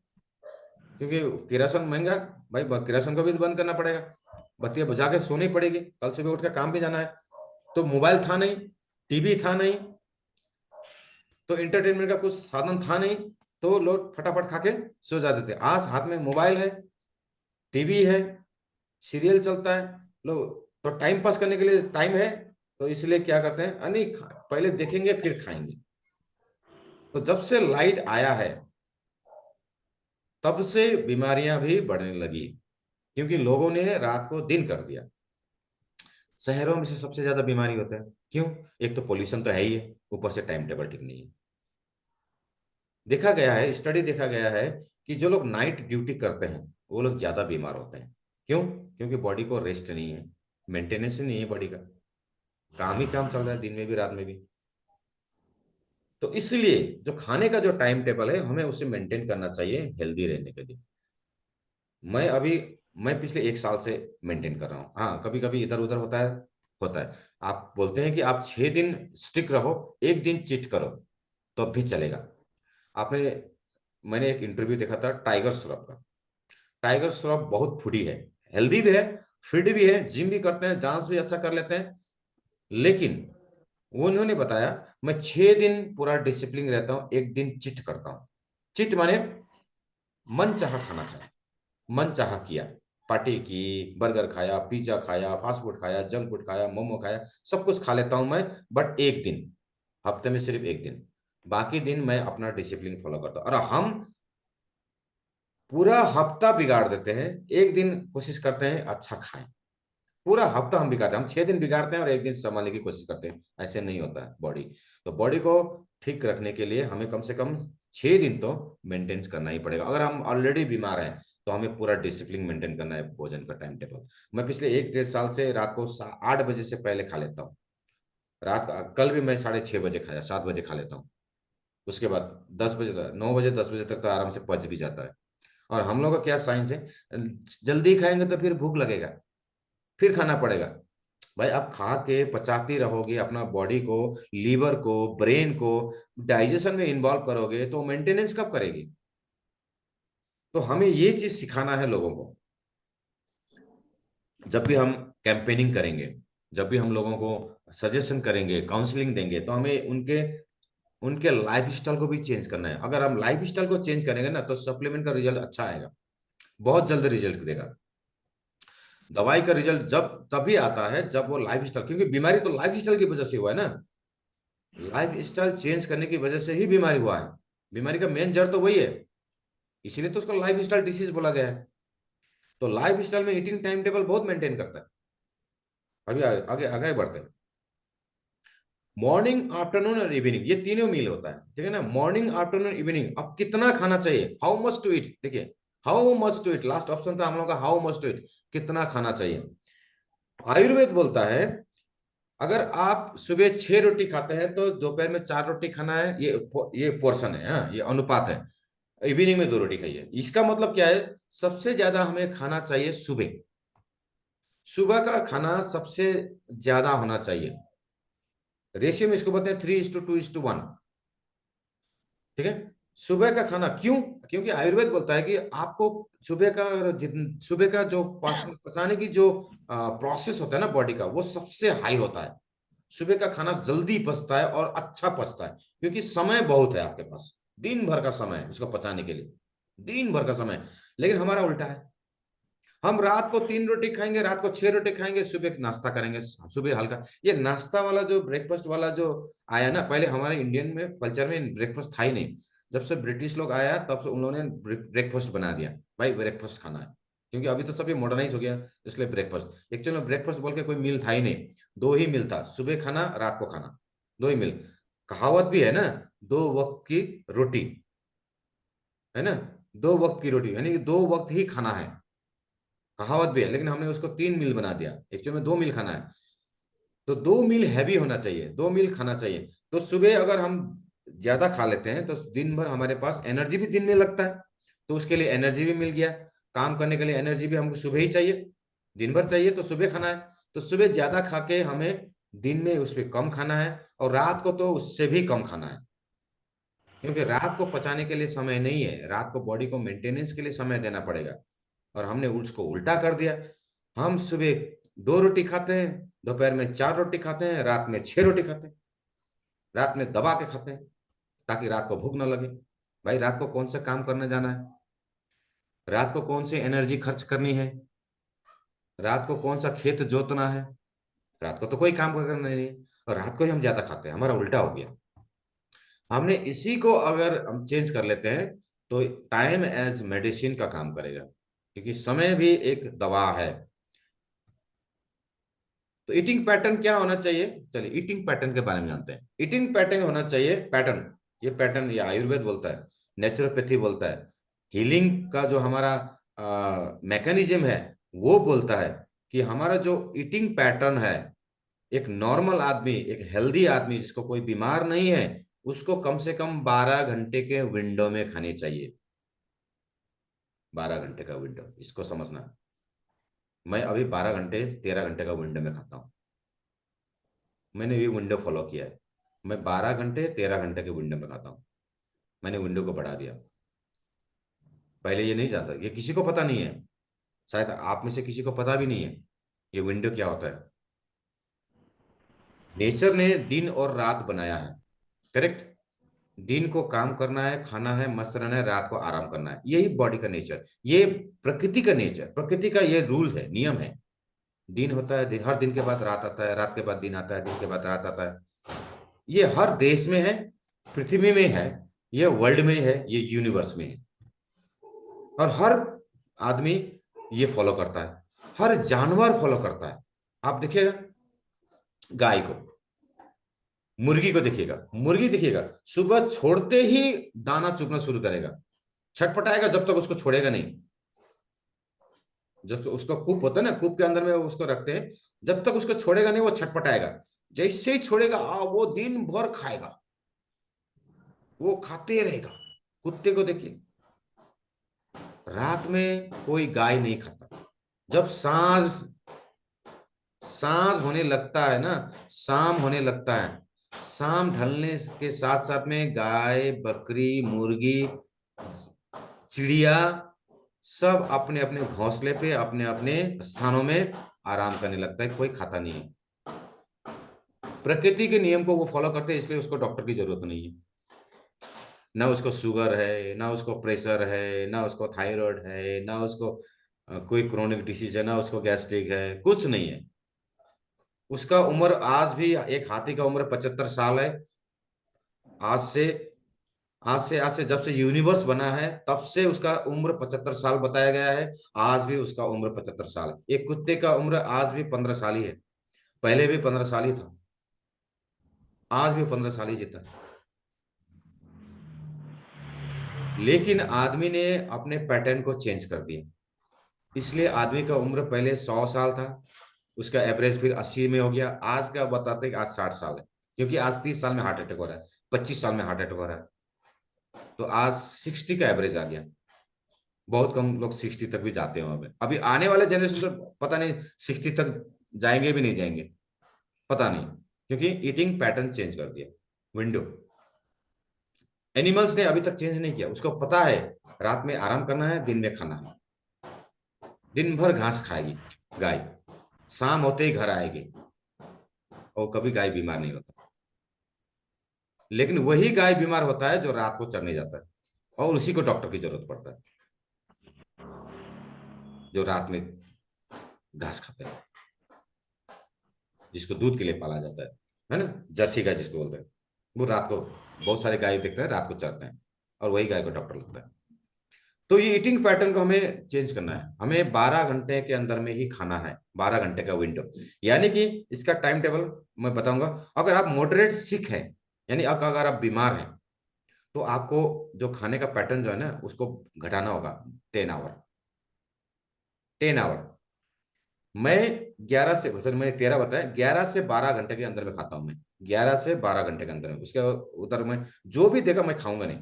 क्योंकि किरासन महंगा। भाई किरासन को भी तो बंद करना पड़ेगा, बत्तियां बुझा के सोनी पड़ेगी, कल सुबह उठ के काम भी जाना है। तो मोबाइल था नहीं, टीवी था नहीं, तो इंटरटेनमेंट का कुछ साधन था नहीं, तो लोग फटाफट खा के सो जाते थे। आज हाथ में मोबाइल है, टीवी है, सीरियल चलता है, लोग तो टाइम पास करने के लिए टाइम है, तो इसलिए क्या करते हैं, नहीं पहले देखेंगे फिर खाएंगे। तो जब से लाइट आया है, तब से बीमारियां भी बढ़ने लगी, क्योंकि लोगों ने रात को दिन कर दिया। शहरों में से सबसे ज्यादा बीमारी होता है, क्यों? एक तो पोल्यूशन तो है ही है, ऊपर से टाइम टेबल ठीक नहीं है। देखा गया है, स्टडी देखा गया है कि जो लोग नाइट ड्यूटी करते हैं वो लोग ज्यादा बीमार होते हैं। क्यों? क्योंकि बॉडी को रेस्ट नहीं है, मेंटेनेंस नहीं है बॉडी का, काम ही काम चल रहा है दिन में भी रात में भी। तो इसलिए जो खाने का जो टाइम टेबल है, हमें उसे मेंटेन करना चाहिए हेल्दी रहने के लिए। मैं अभी मैं पिछले 1 साल से मेंटेन कर रहा हूँ। हाँ कभी कभी इधर उधर होता है, होता है। आप बोलते हैं कि आप 6 दिन स्टिक रहो, एक दिन चिट करो, तो अब भी चलेगा। आपने मैंने एक इंटरव्यू देखा था टाइगर श्रॉफ का। टाइगर श्रॉफ बहुत फूडी है, हेल्दी भी है, फिट भी है, जिम भी करते हैं, डांस भी अच्छा कर लेते हैं, लेकिन वो उन्होंने बताया मैं 6 दिन पूरा डिसिप्लिन रहता हूँ, एक दिन चिट करता हूँ। चिट माने मन चाहा खाना खाया, मन चाहा किया, पार्टी की, बर्गर खाया, पिज्जा खाया, फास्ट फूड खाया, जंक फूड खाया, मोमो खाया, सब कुछ खा लेता हूं मैं, बट एक दिन, हफ्ते में सिर्फ एक दिन, बाकी दिन मैं अपना डिसिप्लिन फॉलो करता हूं। और हम पूरा हफ्ता बिगाड़ देते हैं, एक दिन कोशिश करते हैं अच्छा खाएं। पूरा हफ्ता हम बिगाड़ते हैं, हम 6 दिन बिगाड़ते हैं और एक दिन संभालने की कोशिश करते हैं। ऐसे नहीं होता है बॉडी। तो बॉडी को ठीक रखने के लिए हमें कम से कम 6 दिन तो मेंटेन करना ही पड़ेगा। अगर हम ऑलरेडी बीमार हैं तो हमें पूरा डिसिप्लिन मेंटेन करना है, भोजन का टाइम टेबल। मैं पिछले 1 डेढ़ साल से रात को 8 बजे से पहले खा लेता हूँ। कल भी मैं 6:30 बजे खाया, 7 बजे खा लेता हूँ। उसके बाद 10 बजे तक, 9 बजे 10 बजे तक तो आराम से पच भी जाता है। और हम लोग का क्या साइंस है, जल्दी खाएंगे तो फिर भूख लगेगा, फिर खाना पड़ेगा। भाई आप खा के पचाती रहोगे अपना बॉडी को, लीवर को, ब्रेन को डाइजेशन में इन्वॉल्व करोगे तो मेंटेनेंस कब करेगी? तो हमें ये चीज सिखाना है लोगों को। जब भी हम कैंपेनिंग करेंगे, जब भी हम लोगों को सजेशन करेंगे, काउंसलिंग देंगे, तो हमें उनके उनके लाइफ स्टाइल को भी चेंज करना है। अगर हम लाइफ स्टाइल को चेंज करेंगे ना तो सप्लीमेंट का रिजल्ट अच्छा आएगा, बहुत जल्द रिजल्ट देगा। दवाई का रिजल्ट जब तभी आता है जब वो लाइफ स्टाइल, क्योंकि बीमारी तो लाइफ स्टाइल की वजह से हुआ है ना। लाइफ स्टाइल चेंज करने की वजह से ही बीमारी हुआ है। बीमारी का मेन जड़ तो वही है, इसीलिए तो उसको लाइफ स्टाइल डिसीज बोला गया है। तो लाइफ स्टाइल में ईटिंग टाइम टेबल बहुत मेंटेन करता है। अभी आगे आगे बढ़ते हैं। मॉर्निंग, आफ्टरनून और इवनिंग, ये तीनों मील होता है, ठीक है ना। मॉर्निंग, आफ्टरनून, इवनिंग, अब कितना खाना चाहिए, हाउ मच टू ईट। देखिए, how much to eat, last option था हम लोग का, हाउ मच टू ईट, कितना खाना चाहिए। आयुर्वेद बोलता है अगर आप सुबह 6 रोटी खाते हैं तो दोपहर में 4 रोटी खाना है, ये पोर्शन है, हाँ, ये अनुपात है। इवनिंग में 2 रोटी खाइए। इसका मतलब क्या है, सबसे ज्यादा हमें खाना चाहिए सुबह। सुबह का खाना सबसे ज्यादा होना चाहिए। रेशियो में इसको बोलते हैं 3:2:1, ठीक है। सुबह का खाना क्यों? क्योंकि आयुर्वेद बोलता है कि आपको सुबह का सुबह का जो पचाने की जो प्रोसेस होता है ना बॉडी का, वो सबसे हाई होता है। सुबह का खाना जल्दी पचता है और अच्छा पचता है, क्योंकि समय बहुत है आपके पास, दिन भर का समय है उसको पचाने के लिए, दिन भर का समय। लेकिन हमारा उल्टा है, हम रात को 3 रोटी खाएंगे, रात को 6 रोटी खाएंगे, सुबह नाश्ता करेंगे, सुबह हल्का। ये नाश्ता वाला जो ब्रेकफास्ट वाला जो आया ना, पहले हमारे इंडियन में कल्चर में ब्रेकफास्ट था ही नहीं। जब से ब्रिटिश लोग आया तब से उन्होंने ब्रेकफास्ट बना दिया, भाई ब्रेकफास्ट खाना है। क्योंकि अभी तो सभी मॉडर्नाइज हो गया, इसलिए ब्रेकफास्ट, एक्चुअली में ब्रेकफास्ट बोल के कोई मील था ही नहीं। 2 ही मील था, सुबह खाना, रात को खाना, 2 ही मील। कहावत भी है ना, 2 वक्त की रोटी, है ना, 2 वक्त की रोटी, यानी कि 2 वक्त ही खाना है। कहावत भी है, लेकिन हमने उसको 3 मील बना दिया, एक्चुअली में 2 मील खाना है। तो 2 मील हैवी होना चाहिए, 2 मील खाना चाहिए। तो सुबह अगर हम ज्यादा खा लेते हैं तो दिन भर हमारे पास एनर्जी भी दिन में लगता है, तो उसके लिए एनर्जी भी मिल गया। काम करने के लिए एनर्जी भी हमको सुबह ही चाहिए, दिन भर चाहिए, तो सुबह खाना है। तो सुबह ज्यादा खा के हमें दिन में उस पर कम खाना है, और रात को तो उससे भी कम खाना है। क्योंकि रात को पचाने के लिए समय नहीं है, रात को बॉडी को मेंटेनेंस के लिए समय देना पड़ेगा। और हमने उसको उल्टा कर दिया। हम सुबह 2 रोटी खाते हैं, दोपहर में 4 रोटी खाते हैं, रात में 6 रोटी खाते हैं, रात में दबा के खाते हैं, ताकि रात को भूख ना लगे। भाई रात को कौन सा काम करने जाना है, रात को कौन सी एनर्जी खर्च करनी है, रात को कौन सा खेत जोतना है, रात को तो कोई काम करना नहीं है। और रात को ही हम ज्यादा खाते हैं, हमारा उल्टा हो गया। हमने इसी को अगर हम चेंज कर लेते हैं तो टाइम एज मेडिसिन का काम करेगा, क्योंकि समय भी एक दवा है। तो ईटिंग पैटर्न क्या होना चाहिए, चलिए ईटिंग पैटर्न के बारे में जानते हैं। ईटिंग पैटर्न होना चाहिए, पैटर्न, ये पैटर्न ये आयुर्वेद बोलता है, नेचुरोपैथी बोलता है, हीलिंग का जो हमारा मैकेनिज्म है वो बोलता है कि हमारा जो ईटिंग पैटर्न है, एक नॉर्मल आदमी, एक हेल्दी आदमी जिसको कोई बीमार नहीं है, उसको कम से कम 12 घंटे के विंडो में खानी चाहिए। 12 घंटे का विंडो, इसको समझना। मैं अभी 12 घंटे 13 घंटे का विंडो में खाता हूँ, मैंने ये विंडो फॉलो किया है। मैं 12 घंटे 13 घंटे के विंडो में खाता हूँ, मैंने विंडो को बढ़ा दिया। पहले ये नहीं जानता, ये किसी को पता नहीं है, शायद आप में से किसी को पता भी नहीं है ये विंडो क्या होता है। नेचर ने दिन और रात बनाया है, करेक्ट। दिन को काम करना है, खाना है, मस्त रहना है, रात को आराम करना है, यही बॉडी का नेचर, ये प्रकृति का नेचर, प्रकृति का ये रूल है, नियम है। दिन होता है, दिन, हर दिन के बाद रात आता है, रात के बाद दिन आता है, दिन के बाद रात आता है। ये हर देश में है, पृथ्वी में है, ये वर्ल्ड में है, ये यूनिवर्स में है। और हर आदमी ये फॉलो करता है, हर जानवर फॉलो करता है। आप देखिएगा गाय को, मुर्गी को देखिएगा, मुर्गी देखिएगा सुबह छोड़ते ही दाना चुगना शुरू करेगा, छटपटाएगा जब तक उसको छोड़ेगा नहीं। जब उसका कूप होता है ना, कूप के अंदर में उसको रखते हैं, जब तक उसको छोड़ेगा नहीं वो छटपटाएगा। जैसे ही छोड़ेगा वो दिन भर खाएगा, वो खाते रहेगा। कुत्ते को देखिए, रात में कोई गाय नहीं खाता, जब सांझ सांझ होने लगता है ना, शाम होने लगता है, शाम ढलने के साथ साथ में गाय, बकरी, मुर्गी, चिड़िया सब अपने अपने घोंसले पे, अपने अपने स्थानों में आराम करने लगता है, कोई खाता नहीं है। प्रकृति के नियम को वो फॉलो करते हैं, इसलिए उसको डॉक्टर की जरूरत नहीं है। ना उसको शुगर है, ना उसको प्रेशर है, ना उसको थायराइड है, ना उसको कोई क्रोनिक डिसीज है, ना उसको गैस्ट्रिक है, कुछ नहीं है। उसका उम्र आज भी, एक हाथी का उम्र 75 साल है। आज से आज से जब से यूनिवर्स बना है तब से उसका उम्र 75 साल बताया गया है। आज भी उसका उम्र 75 साल है। एक कुत्ते का उम्र आज भी 15 साल ही है, पहले भी 15 साल ही था, आज भी 15 साल ही जीता है। लेकिन आदमी ने अपने पैटर्न को चेंज कर दिया, इसलिए आदमी का उम्र पहले 100 साल था, उसका एवरेज फिर 80 में हो गया, आज का बताते हैं कि आज 60 साल है, क्योंकि आज 30 साल में हार्ट अटैक हो रहा है, 25 साल में हार्ट अटैक हो रहा है, तो आज 60 का एवरेज आ गया। बहुत कम लोग 60 तक भी जाते हो। अभी आने वाले जनरेशन तो पता नहीं 60 तक जाएंगे भी नहीं जाएंगे, पता नहीं, क्योंकि ईटिंग पैटर्न चेंज कर दिया, विंडो। एनिमल्स ने अभी तक चेंज नहीं किया, उसको पता है रात में आराम करना है, दिन में खाना है। दिन भर घास खाएगी गाय, शाम होते ही घर आएगी, और कभी गाय बीमार नहीं होता। लेकिन वही गाय बीमार होता है जो रात को चरने जाता है, और उसी को डॉक्टर की जरूरत पड़ता है, जो रात में घास खाता है, जिसको दूध के लिए पाला जाता है ना, जर्सी गाय जिसको बोलते हैं। वो रात को, बहुत सारे गाय देखते हैं रात को चरते हैं, और वही गाय को डॉक्टर लगता है। तो ये ईटिंग पैटर्न को हमें चेंज करना है, हमें 12 घंटे के अंदर में ही खाना है, 12 घंटे का विंडो। यानी कि इसका टाइम टेबल मैं बताऊंगा। अगर आप मॉडरेट सिक है, यानी अगर आप बीमार हैं, तो आपको जो खाने का पैटर्न जो है ना उसको घटाना होगा। 10 आवर, 10 आवर। मैं 11 से, सर मैंने 13 बताया, 11 से 12 घंटे के अंदर में खाता हूं मैं, 11 से 12 घंटे के अंदर में। उसके उधर मैं जो भी देगा मैं खाऊंगा नहीं।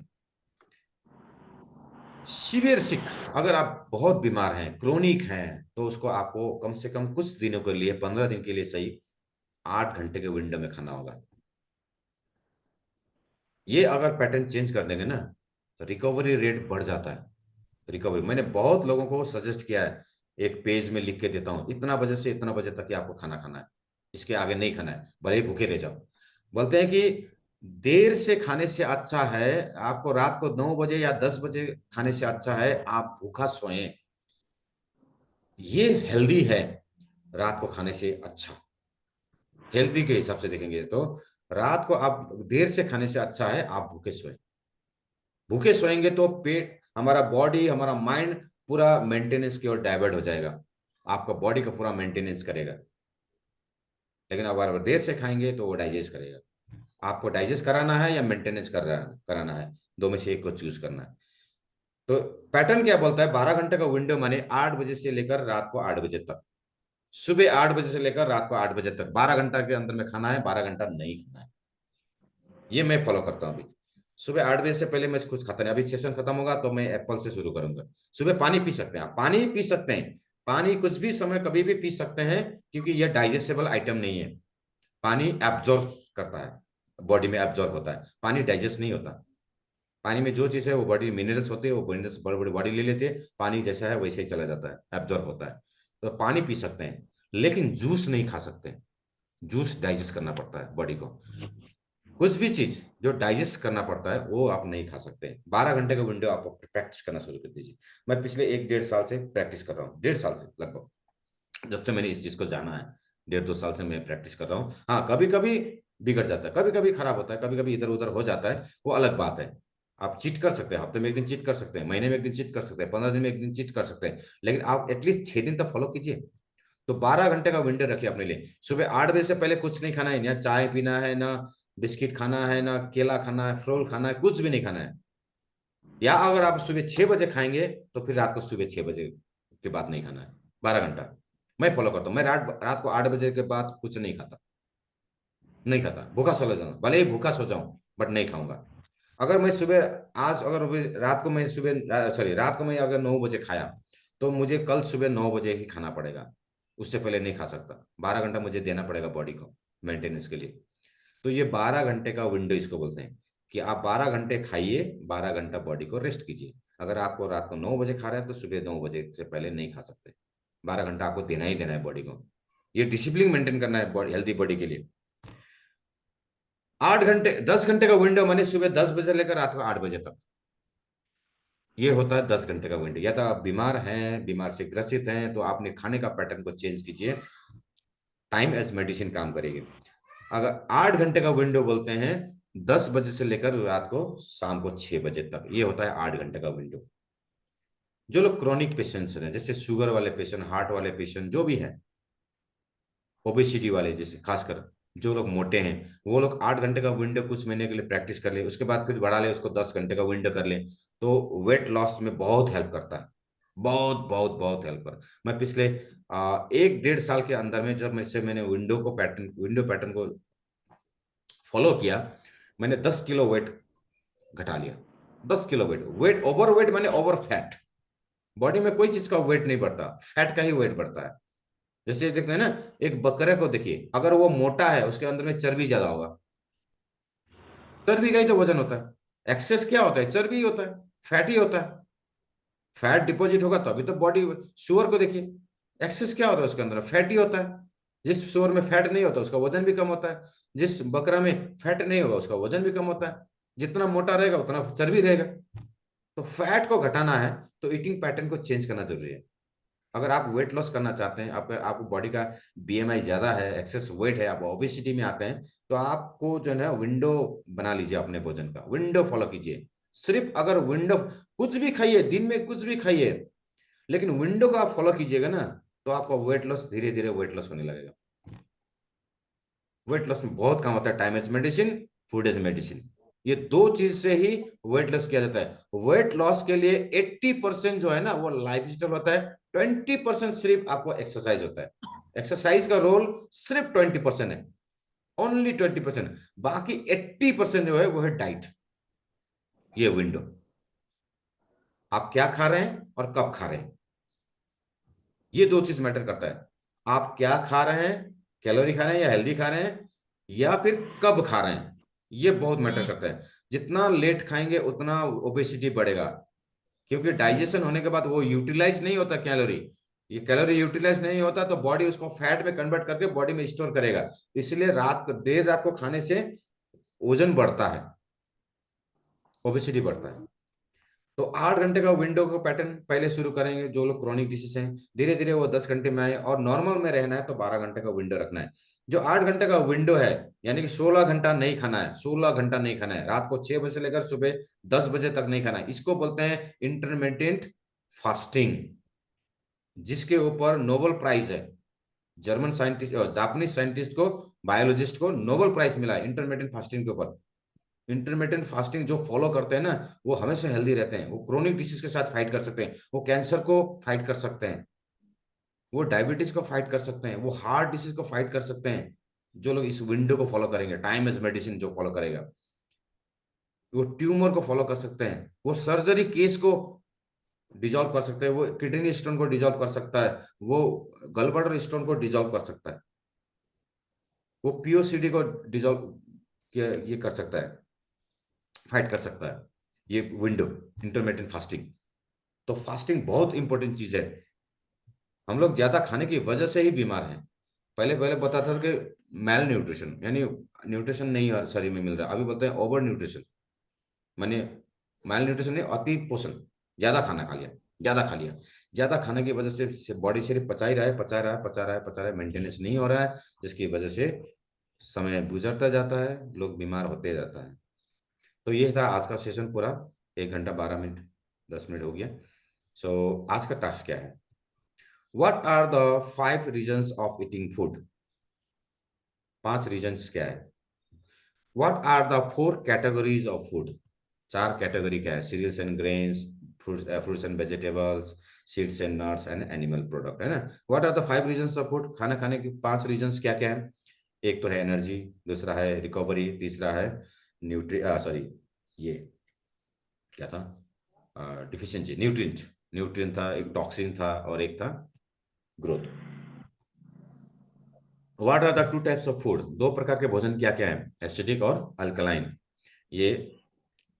सीवियर सिक, अगर आप बहुत बीमार हैं, क्रोनिक हैं, तो उसको आपको कम से कम कुछ दिनों के लिए, 15 दिन के लिए सही, 8 घंटे के विंडो में खाना होगा। ये अगर पैटर्न चेंज कर देंगे ना, तो रिकवरी रेट बढ़ जाता है। रिकवरी, मैंने बहुत लोगों को सजेस्ट किया है, एक पेज में लिख के देता हूँ, इतना बजे से इतना बजे तक ही आपको खाना खाना है, इसके आगे नहीं खाना है, भले ही भूखे रह जाओ। बोलते हैं कि देर से खाने से अच्छा है, आपको रात को 9 बजे या 10 बजे खाने से अच्छा है आप भूखा सोएं। ये हेल्दी है, रात को खाने से अच्छा। हेल्दी के हिसाब से देखेंगे तो रात को आप देर से खाने से अच्छा है आप भूखे सोएं। भूखे सोएंगे तो पेट, हमारा बॉडी, हमारा माइंड पूरा मेंटेनेंस की ओर डाइवर्ट हो जाएगा, आपका बॉडी का पूरा मेंटेनेंस करेगा। लेकिन अगर देर से खाएंगे तो वो डाइजेस्ट करेगा। आपको डाइजेस्ट कराना है या मेंटेनेंस कराना है, दो में से एक को चूज करना है। तो पैटर्न क्या बोलता है, 12 घंटे का विंडो माने 8 बजे से लेकर रात को 8 बजे तक, सुबह 8 बजे से लेकर रात को 8 बजे तक, 12 घंटा के अंदर में खाना है, 12 घंटा नहीं खाना है। ये मैं फॉलो करता हूँ अभी। सुबह 8 बजे से पहले मैं कुछ खाता नहीं, अभी सेशन खत्म होगा तो मैं एप्पल से शुरू करूंगा। सुबह पानी पी सकते हैं आप, पानी पी सकते हैं, पानी कुछ भी समय कभी भी पी सकते हैं, क्योंकि यह डाइजेस्टेबल आइटम नहीं है। पानी एब्जॉर्ब करता है, बॉडी में एब्जॉर्ब होता है, पानी डाइजेस्ट नहीं होता। पानी में जो चीज है वो बॉडी मिनरल्स होते हैं, वो मिनरल्स बड़ी बड़ी बॉडी ले लेते हैं, पानी जैसा है वैसे ही चला जाता है, एब्जॉर्ब होता है। तो पानी पी सकते हैं, लेकिन जूस नहीं खा सकते। जूस डाइजेस्ट करना पड़ता है बॉडी को। कुछ भी चीज जो डाइजेस्ट करना पड़ता है वो आप नहीं खा सकते। 12 घंटे का विंडो आप प्रैक्टिस करना शुरू कर दीजिए। मैं पिछले 1 डेढ़ साल से प्रैक्टिस कर रहा हूँ, 1.5 साल से लगभग, जब से मैंने इस चीज को जाना है, 1.5 2 साल से मैं प्रैक्टिस कर रहा हूँ। हाँ, कभी कभी बिगड़ जाता है, कभी कभी खराब होता है, कभी कभी इधर उधर हो जाता है, वो अलग बात है। आप चीट कर सकते हैं, हफ्ते में एक दिन चीट कर सकते हैं, महीने में एक दिन चीट कर सकते हैं, 15 दिन में एक दिन चीट कर सकते हैं, लेकिन आप एटलीस्ट 6 दिन तक फॉलो कीजिए। तो 12 घंटे का विंडो रखिए अपने लिए। सुबह 8 बजे से पहले कुछ नहीं खाना है, ना चाय पीना है, ना बिस्किट खाना है, ना केला खाना है, फ्रोल खाना है, कुछ भी नहीं खाना है। या अगर आप सुबह 6 बजे खाएंगे तो फिर रात को सुबह 6 बजे के बाद नहीं खाना है, 12 घंटा। मैं फॉलो करता हूँ, मैं रात रात को 8 बजे के बाद कुछ नहीं खाता, नहीं खाता, भूखा सो जाऊँ, भले ही भूखा सो जाऊं, बट नहीं खाऊंगा। अगर मैं सुबह, आज अगर रात को मैं सुबह, सॉरी, रात को मैं अगर 9 बजे खाया, तो मुझे कल सुबह 9 बजे ही खाना पड़ेगा। उससे पहले नहीं खा सकता। 12 घंटा मुझे देना पड़ेगा बॉडी को मेंटेनेंस के लिए। तो ये 12 घंटे का विंडो इसको बोलते हैं कि आप 12 घंटे खाइए, 12 घंटा बॉडी को रेस्ट कीजिए। अगर आपको रात को 9 बजे खा रहे हैं तो सुबह 9 बजे से पहले नहीं खा सकते। 12 घंटा आपको देना ही देना है बॉडी को। ये डिसिप्लिन मेंटेन करना है बॉडी, हेल्दी बॉडी के लिए। 8 घंटे, 10 घंटे का विंडो माने सुबह 10 बजे लेकर रात को 8 बजे तक। ये होता है 10 घंटे का विंडो। या तो आप बीमार हैं, बीमार से ग्रसित हैं, तो आपने खाने का पैटर्न को चेंज कीजिए, टाइम एज मेडिसिन काम करेगी। अगर 8 घंटे का विंडो बोलते हैं 10 बजे से लेकर रात को शाम को 6 बजे तक, ये होता है 8 घंटे का विंडो। जो लोग क्रोनिक पेशेंट्स हैं, जैसे शुगर वाले पेशेंट, हार्ट वाले पेशेंट, जो भी है, ओबेसिटी वाले, जैसे खासकर जो लोग मोटे हैं, वो लोग 8 घंटे का विंडो कुछ महीने के लिए प्रैक्टिस कर ले, उसके बाद फिर बढ़ा ले, उसको 10 घंटे का विंडो कर ले, तो वेट लॉस में बहुत हेल्प करता है। बहुत बहुत बहुत हेल्प कर। मैं पिछले 1 डेढ़ साल के अंदर में जब मैंने विंडो पैटर्न को फॉलो किया, मैंने 10 किलो वेट घटा लिया। 10 kilo weight, weight over weight माने ओवर फैट। बॉडी में कोई चीज का वेट नहीं बढ़ता, फैट का ही वेट बढ़ता है। जैसे देखते हैं ना, एक बकरे को देखिए, अगर वो मोटा है उसके अंदर में चर्बी ज्यादा होगा। चर्बी का ही तो वजन होता है। एक्सेस क्या होता है? चर्बी ही होता है, फैट ही होता है। फैट डिपॉजिट होगा तभी तो बॉडी। शुअर को देखिए, एक्सेस क्या होता है उसके अंदर? फैट ही होता है। जिस शुअर में फैट नहीं होता उसका वजन भी कम होता है। जिस बकरा में फैट नहीं होगा उसका वजन भी कम होता है। जितना मोटा रहेगा उतना चर्बी रहेगा। तो फैट को घटाना है तो ईटिंग पैटर्न को चेंज करना जरूरी है। अगर आप वेट लॉस करना चाहते हैं, आपको बॉडी का बीएमआई ज्यादा है, एक्सेस वेट है, आप ओबेसिटी में आते हैं, तो आपको जो है विंडो बना लीजिए, अपने भोजन का विंडो फॉलो कीजिए। सिर्फ अगर विंडो, कुछ भी खाइए, दिन में कुछ भी खाइए, लेकिन विंडो को आप फॉलो कीजिएगा ना, तो आपका वेट लॉस, धीरे धीरे वेट लॉस होने लगेगा। वेट लॉस में बहुत काम होता है, time as medicine, food as medicine. ये दो चीज से ही वेट लॉस किया जाता है। वेट लॉस के लिए 80% जो है ना वो लाइफ स्टाइल होता है, 20% सिर्फ आपको एक्सरसाइज होता है। एक्सरसाइज का रोल सिर्फ 20% है, ओनली 20%। बाकी 80% जो है वो है डाइट। ये विंडो, आप क्या खा रहे हैं और कब खा रहे हैं, ये दो चीज मैटर करता है। आप क्या खा रहे हैं, कैलोरी खा रहे हैं या हेल्दी खा रहे हैं, या फिर कब खा रहे हैं, ये बहुत मैटर करता है। जितना लेट खाएंगे उतना ओबेसिटी बढ़ेगा, क्योंकि डाइजेशन होने के बाद वो यूटिलाइज नहीं होता कैलोरी। ये कैलोरी यूटिलाइज नहीं होता तो बॉडी उसको फैट में कन्वर्ट करके बॉडी में स्टोर करेगा। इसलिए देर रात को खाने से वजन बढ़ता है, ओबेसिटी बढ़ता है। तो 8 घंटे का विंडो का पैटर्न पहले शुरू करेंगे। जो लोग क्रोनिक डिसीज हैं, धीरे धीरे वो 10 घंटे में आए, और नॉर्मल में रहना है तो 12 घंटे का विंडो रखना है। जो 8 घंटे का विंडो है, यानी कि 16 घंटा नहीं खाना है, 16 घंटा नहीं खाना है, रात को 6 बजे से लेकर सुबह 10 बजे तक नहीं खाना है, इसको बोलते हैं इंटरमिटेंट फास्टिंग, जिसके ऊपर नोबेल प्राइज है। जर्मन साइंटिस्ट, जापानीज साइंटिस्ट को, बायोलॉजिस्ट को नोबेल प्राइज मिला है इंटरमिटेंट फास्टिंग के ऊपर। इंटरमिटेंट फास्टिंग जो फॉलो करते हैं ना, वो हमेशा हेल्दी रहते हैं। वो क्रोनिक डिसीज के साथ फाइट कर सकते हैं, वो कैंसर को फाइट कर सकते हैं, वो डायबिटीज को फाइट कर सकते हैं, वो हार्ट डिसीज को फाइट कर सकते हैं। जो लोग इस विंडो को फॉलो करेंगे, टाइम एज मेडिसिन जो फॉलो करेगा, वो ट्यूमर को फॉलो कर सकते हैं, वो सर्जरी केस को डिजॉल्व कर सकते हैं, वो किडनी स्टोन को डिजॉल्व कर सकता है, वो गलब्लैडर स्टोन को डिजॉल्व कर सकता है, वो पीओसीडी को डिजॉल्व ये कर सकता है, फाइट कर सकता है। ये विंडो, इंटरमिटेंट फास्टिंग। तो फास्टिंग बहुत इंपॉर्टेंट चीज है। हम लोग ज्यादा खाने की वजह से ही बीमार हैं। पहले पहले पता था कि मैल न्यूट्रिशन, यानी न्यूट्रिशन नहीं शरीर में मिल रहा, अभी बोलते हैं ओवर न्यूट्रिशन, माने मैल न्यूट्रिशन नहीं, अति पोषण। ज्यादा खाना खा लिया, ज्यादा खा लिया। ज्यादा खाने की वजह से बॉडी सिर्फ पचा ही रहा है, पचा रहा है, पचा रहा है, पचा रहा है, मेंटेनेंस नहीं हो रहा है, जिसकी वजह से समय गुजरता जाता है, लोग बीमार होते जाता है। तो ये था आज का सेशन पूरा, 1 घंटा 12 मिनट 10 मिनट हो गया। सो आज का टास्क क्या है? What are the 5 reasons of eating food? 5 reasons क्या है? What are the 4 categories of food? 4 category क्या है? Cereals and grains, fruits and vegetables, seeds and nuts and animal product, है ना। What are the 5 reasons of food? खाना खाने की 5 reasons क्या क्या है? एक तो है एनर्जी, दूसरा है रिकवरी, तीसरा है न्यूट्री सॉरी ये क्या था, डिफिशियंसी, न्यूट्रिएंट, न्यूट्रिएंट था, एक टॉक्सिन था, और एक था growth. What are the two types of food, दो प्रकार के भोजन क्या क्या है, एसिडिक और अल्कलाइन। ये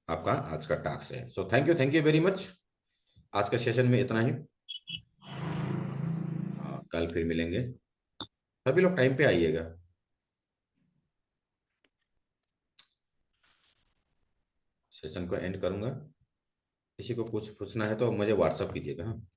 आपका आज का टास्क है। So thank you very much. आज के सेशन में इतना ही। कल फिर मिलेंगे। सभी लोग टाइम पे आइएगा। सेशन को एंड करूंगा। किसी को कुछ पूछना है तो मुझे व्हाट्सअप कीजिएगा, हाँ।